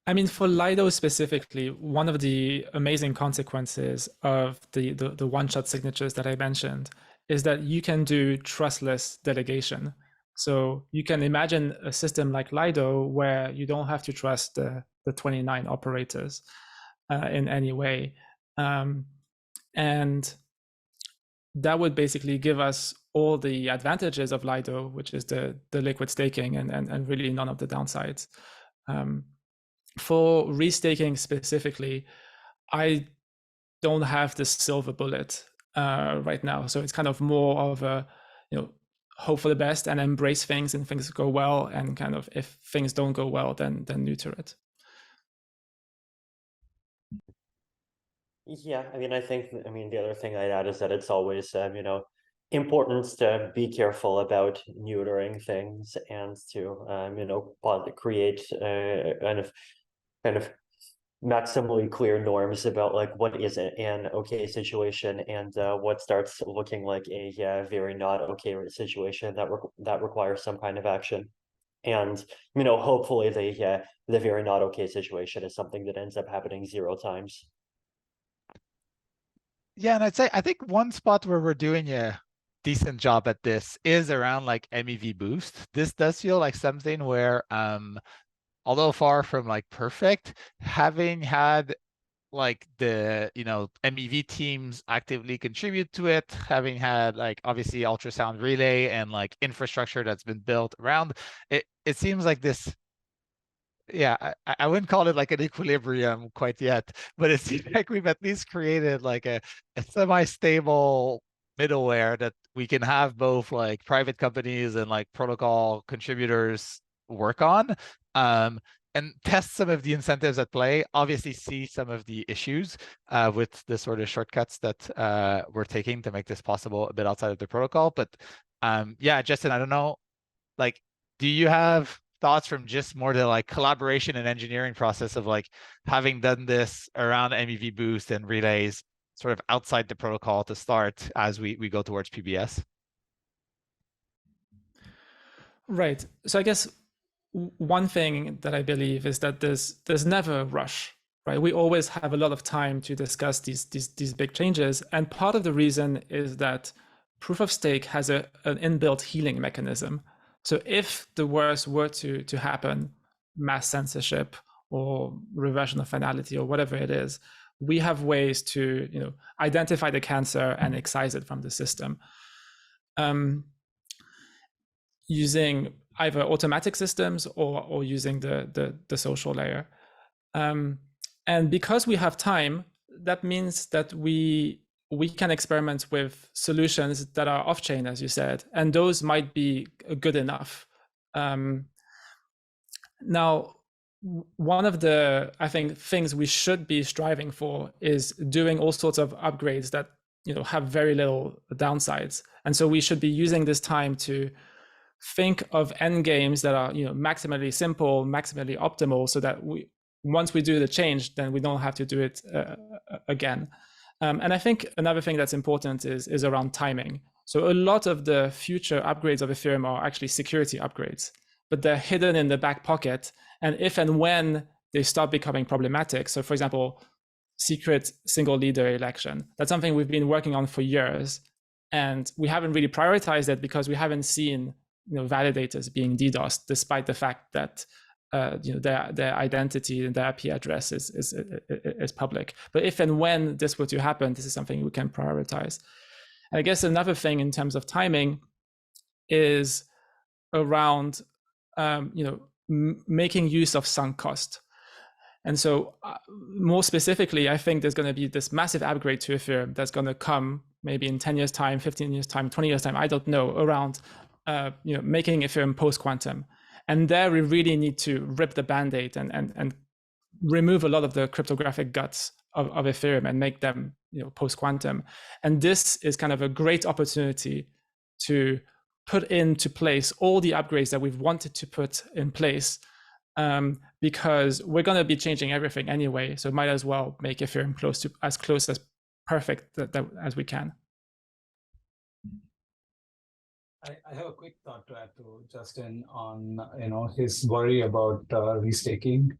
I mean, for Lido specifically, one of the amazing consequences of the one-shot signatures that I mentioned is that you can do trustless delegation. So you can imagine a system like Lido where you don't have to trust the 29 operators in any way. And that would basically give us all the advantages of Lido, which is the liquid staking and really none of the downsides. For restaking specifically, I don't have the silver bullet right now. So it's kind of more of a, hope for the best and embrace things and things go well, and kind of if things don't go well, then neuter it. Yeah, I mean, the other thing I'd add is that it's always, important to be careful about neutering things and to, create kind of maximally clear norms about like what is an okay situation and what starts looking like a very not okay situation that requires some kind of action. And hopefully the very not okay situation is something that ends up happening 0 times. Yeah, and I think one spot where we're doing a decent job at this is around like MEV Boost. This does feel like something where, although far from like perfect, having had like the MEV teams actively contribute to it, having had like obviously ultrasound relay and like infrastructure that's been built around it, it seems like this. Yeah, I wouldn't call it like an equilibrium quite yet, but it seems like we've at least created like a semi-stable middleware that we can have both like private companies and like protocol contributors work on, and test some of the incentives at play, obviously see some of the issues with the sort of shortcuts that we're taking to make this possible a bit outside of the protocol. But yeah, Justin, I don't know, like, do you have thoughts from just more the like collaboration and engineering process of like having done this around MEV Boost and relays sort of outside the protocol to start as we go towards PBS? Right. So I guess one thing that I believe is that there's never a rush, right? We always have a lot of time to discuss these big changes. And part of the reason is that proof of stake has an inbuilt healing mechanism. So if the worst were to happen, mass censorship or reversion of finality or whatever it is, we have ways to identify the cancer and excise it from the system. Using either automatic systems or using the social layer. And because we have time, that means that we can experiment with solutions that are off-chain, as you said, and those might be good enough. Now, one of the, I think, things we should be striving for is doing all sorts of upgrades that have very little downsides. And so we should be using this time to think of end games that are maximally simple, maximally optimal, so that once we do the change, then we don't have to do it again. And I think another thing that's important is around timing. So a lot of the future upgrades of Ethereum are actually security upgrades, but they're hidden in the back pocket. And if and when they start becoming problematic, so for example, secret single leader election, that's something we've been working on for years, and we haven't really prioritized it because we haven't seen validators being DDoSed, despite the fact that their identity and their IP address is public. But if and when this were to happen, this is something we can prioritize. And I guess another thing in terms of timing is around making use of sunk cost. And so more specifically, I think there's going to be this massive upgrade to Ethereum that's going to come maybe in 10 years time, 15 years time, 20 years time, I don't know, around making Ethereum post-quantum. And there we really need to rip the Band-Aid and remove a lot of the cryptographic guts of Ethereum and make them post-quantum. And this is kind of a great opportunity to put into place all the upgrades that we've wanted to put in place, because we're going to be changing everything anyway. So might as well make Ethereum as close as perfect as we can. I have a quick thought to add to Justin on his worry about restaking.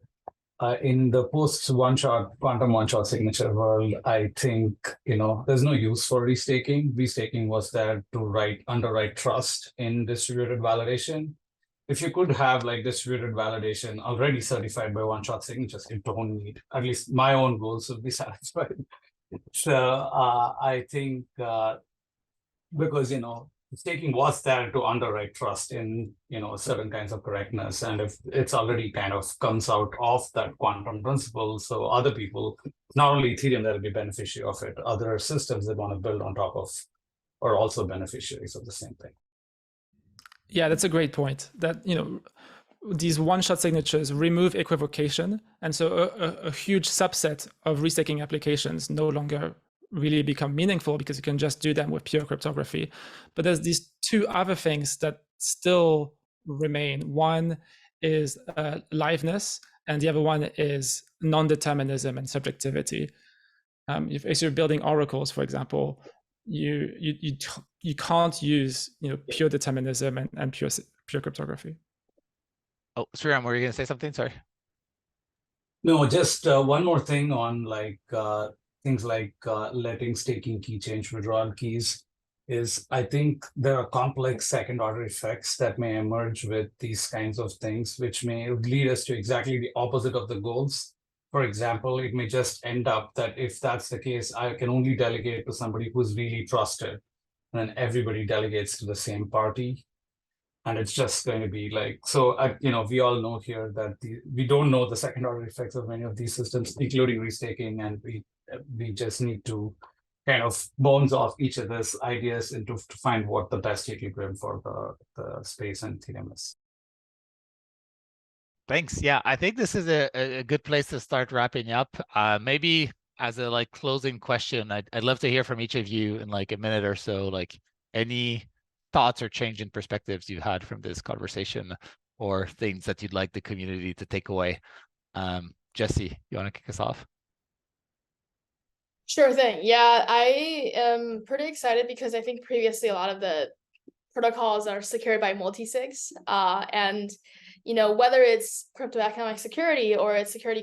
In the post quantum one-shot signature world, I think there's no use for restaking. Restaking was there to underwrite trust in distributed validation. If you could have distributed validation already certified by one-shot signatures, you don't need, at least my own goals would be satisfied. So I think because staking was there to underwrite trust in certain kinds of correctness, and if it's already kind of comes out of that quantum principle, so other people, not only Ethereum that will be beneficiary of it, other systems that want to build on top of are also beneficiaries of the same thing. Yeah, that's a great point. That these one-shot signatures remove equivocation, and so a huge subset of restaking applications no longer really become meaningful because you can just do them with pure cryptography. But there's these two other things that still remain. One is liveness, and the other one is non-determinism and subjectivity. If you're building oracles, for example, you can't use pure determinism and pure cryptography. Oh, Sreeram, were you going to say something? Sorry. No, just one more thing on things like letting staking key change withdrawal keys is I think there are complex second order effects that may emerge with these kinds of things, which may lead us to exactly the opposite of the goals. For example, it may just end up that if that's the case, I can only delegate to somebody who's really trusted, and then everybody delegates to the same party. And it's just going to be we all know here that we don't know the second order effects of many of these systems, including restaking, and we just need to kind of bounce off each of those ideas to find what the best equilibrium for the space and Ethereum is. Thanks. Yeah, I think this is a good place to start wrapping up. Maybe as a closing question, I'd love to hear from each of you in a minute or so, any thoughts or change in perspectives you had from this conversation or things that you'd like the community to take away. Jessy, you want to kick us off? Sure thing. Yeah, I am pretty excited because I think previously a lot of the protocols are secured by multi-sigs, and whether it's crypto economic security or it's security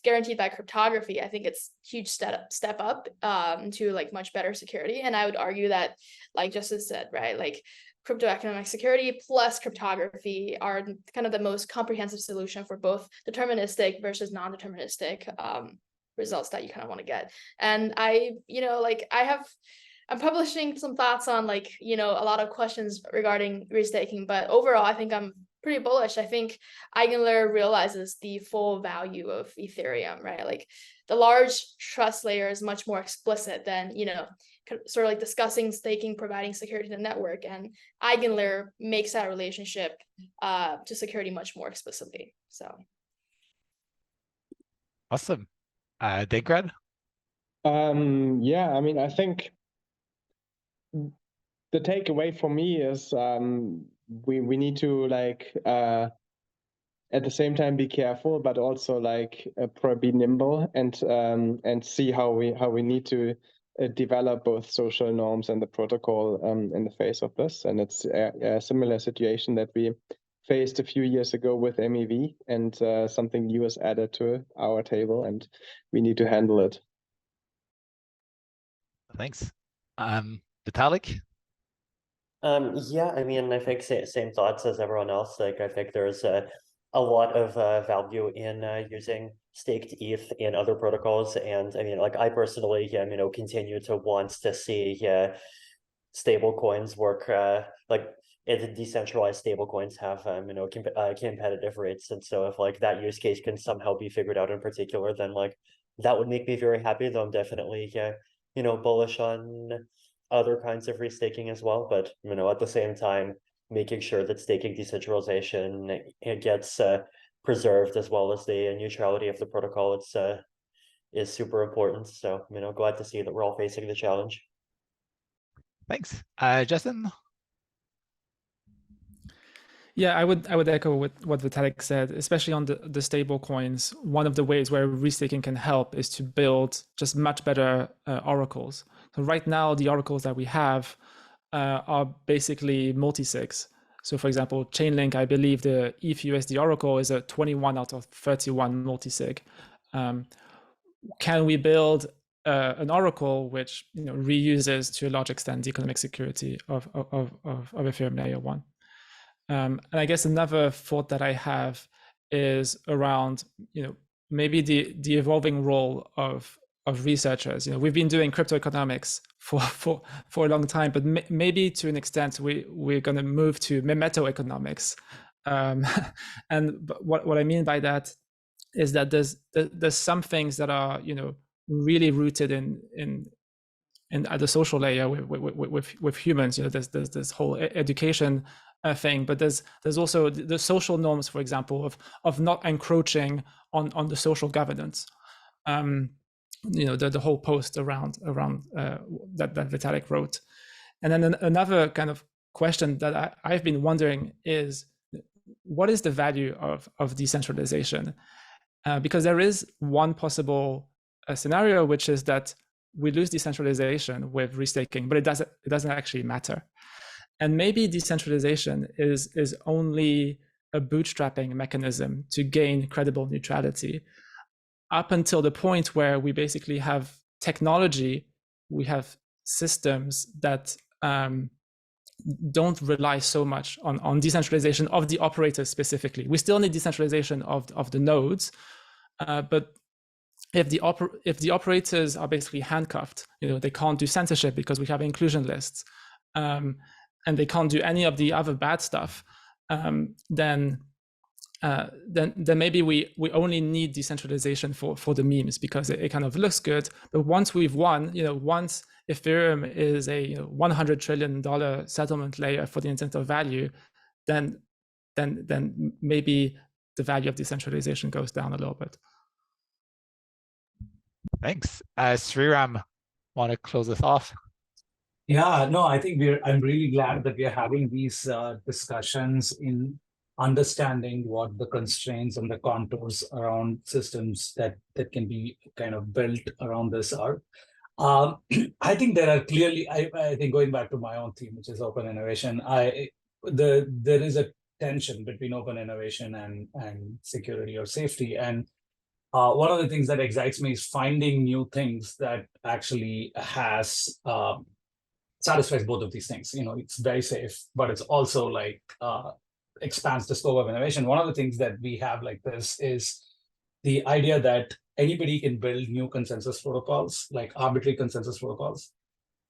guaranteed by cryptography, I think it's huge step up to like much better security. And I would argue that, like Justin said, right, like crypto economic security plus cryptography are kind of the most comprehensive solution for both deterministic versus non-deterministic results that you kind of want to get. And I'm publishing some thoughts on a lot of questions regarding restaking, but overall, I think I'm pretty bullish. I think Eigenlayer realizes the full value of Ethereum, right? Like the large trust layer is much more explicit than, sort of like discussing staking, providing security to the network, and Eigenlayer makes that relationship to security much more explicitly. So. Awesome. Dankrad? Yeah, I mean, I think the takeaway for me is we need to at the same time be careful, but also be nimble and see how we need to develop both social norms and the protocol in the face of this. And it's a similar situation that we faced a few years ago with MEV, and something new is added to our table, and we need to handle it. Thanks. Vitalik? Yeah, I mean, I think same thoughts as everyone else. Like, I think there's a lot of value in using staked ETH in other protocols, and I mean, like, I personally, continue to want to see stable coins work and decentralized stable coins have competitive rates, and so if that use case can somehow be figured out in particular, then that would make me very happy. Though I'm definitely bullish on other kinds of restaking as well, but at the same time, making sure that staking decentralization gets preserved, as well as the neutrality of the protocol, is super important. So glad to see that we're all facing the challenge. Thanks. Justin? Yeah, I would echo what Vitalik said, especially on the stable coins. One of the ways where restaking can help is to build just much better oracles. So right now, the oracles that we have are basically multi-sigs. So for example, Chainlink, I believe the ETH-USD oracle is a 21 out of 31 multi-sig. Can we build an oracle which reuses to a large extent the economic security of Ethereum layer 1? And I guess another thought that I have is around, maybe the evolving role of researchers. We've been doing crypto economics for a long time, but maybe to an extent we're going to move to memeto economics. And what I mean by that is that there's some things that are really rooted in at the social layer with humans. There's this whole education thing, but there's also the social norms, for example, of not encroaching on the social governance. The whole post around that Vitalik wrote. And then another kind of question that I've been wondering is, what is the value of decentralization? Because there is one possible scenario, which is that we lose decentralization with restaking, but it doesn't actually matter. And maybe decentralization is only a bootstrapping mechanism to gain credible neutrality, up until the point where we basically have technology, we have systems that don't rely so much on decentralization of the operators specifically. We still need decentralization of the nodes, but if the operators are basically handcuffed, they can't do censorship because we have inclusion lists, and they can't do any of the other bad stuff, then maybe we only need decentralization for the memes because it kind of looks good. But once we've won, once Ethereum is a $100 trillion settlement layer for the intent of value, then maybe the value of decentralization goes down a little bit. Thanks. Sreeram, want to close us off? Yeah, no, I think I'm really glad that we're having these discussions in understanding what the constraints and the contours around systems that can be kind of built around this are. I think there are clearly, I think going back to my own theme, which is open innovation, there is a tension between open innovation and security or safety. And one of the things that excites me is finding new things that actually satisfies both of these things. It's very safe, but it's also like expands the scope of innovation. One of the things that we have like this is the idea that anybody can build new consensus protocols, like arbitrary consensus protocols.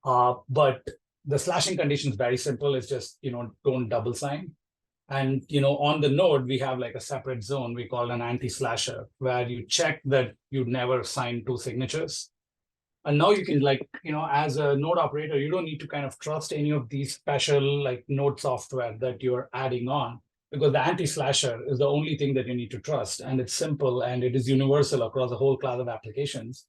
But the slashing condition is very simple. It's just, don't double sign. And, on the node, we have like a separate zone we call an anti-slasher, where you check that you never sign two signatures. And now you can as a node operator, you don't need to kind of trust any of these special like node software that you're adding on, because the anti-slasher is the only thing that you need to trust. And it's simple and it is universal across a whole class of applications.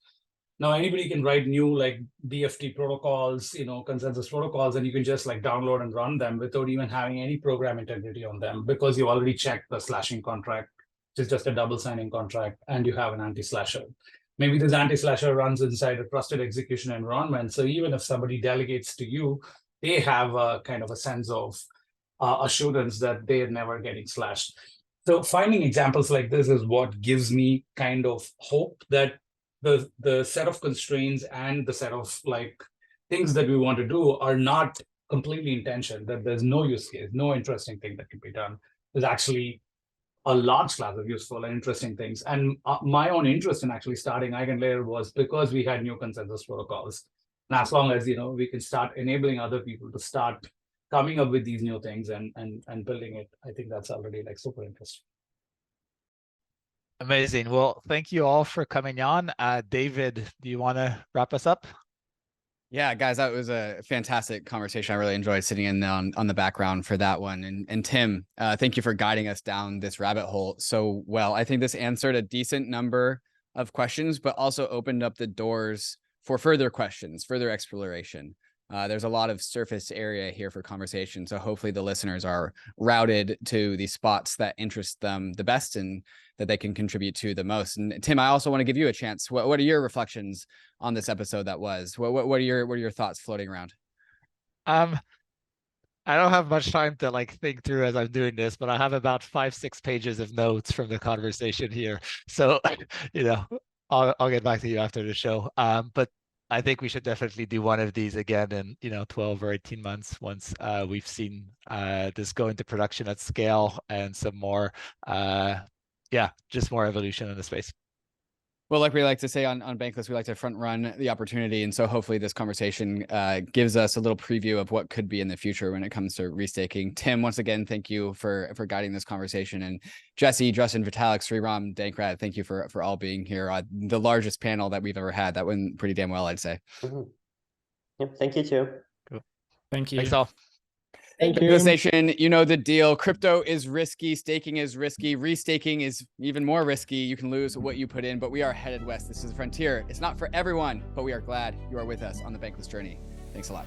Now anybody can write new like DFT protocols, consensus protocols, and you can just like download and run them without even having any program integrity on them, because you already checked the slashing contract, which is just a double signing contract, and you have an anti-slasher. Maybe this anti-slasher runs inside a trusted execution environment. So even if somebody delegates to you, they have a kind of a sense of assurance that they're never getting slashed. So finding examples like this is what gives me kind of hope that the set of constraints and the set of like things that we want to do are not completely in tension, that there's no use case, no interesting thing that can be done. There's actually a large class of useful and interesting things. And my own interest in actually starting Eigenlayer was because we had new consensus protocols. And as long as, we can start enabling other people to start coming up with these new things and building it, I think that's already like super interesting. Amazing. Well, thank you all for coming on. David, do you want to wrap us up? Yeah, guys, that was a fantastic conversation. I really enjoyed sitting in on the background for that one. And Tim, thank you for guiding us down this rabbit hole so well. I think this answered a decent number of questions, but also opened up the doors for further questions, further exploration. There's a lot of surface area here for conversation. So hopefully the listeners are routed to the spots that interest them the best and that they can contribute to the most. And Tim, I also want to give you a chance. What are your reflections on this episode that was? What are your thoughts floating around? I don't have much time to like think through as I'm doing this, but I have about 5-6 pages of notes from the conversation here. So, I'll get back to you after the show. But I think we should definitely do one of these again in 12 or 18 months once we've seen this go into production at scale and some more just more evolution in the space. Well, like we like to say on Bankless, we like to front run the opportunity. And so hopefully this conversation gives us a little preview of what could be in the future when it comes to restaking. Tim, once again, thank you for guiding this conversation. And Jessy, Justin, Vitalik, Sreeram, Dankrad, thank you for all being here. The largest panel that we've ever had. That went pretty damn well, I'd say. Mm-hmm. Yep, thank you too. Cool. Thank you. Thanks all. Thank you. Bankless Nation, you know the deal. Crypto is risky. Staking is risky. Restaking is even more risky. You can lose what you put in, but we are headed west. This is the frontier. It's not for everyone, but we are glad you are with us on the Bankless journey. Thanks a lot.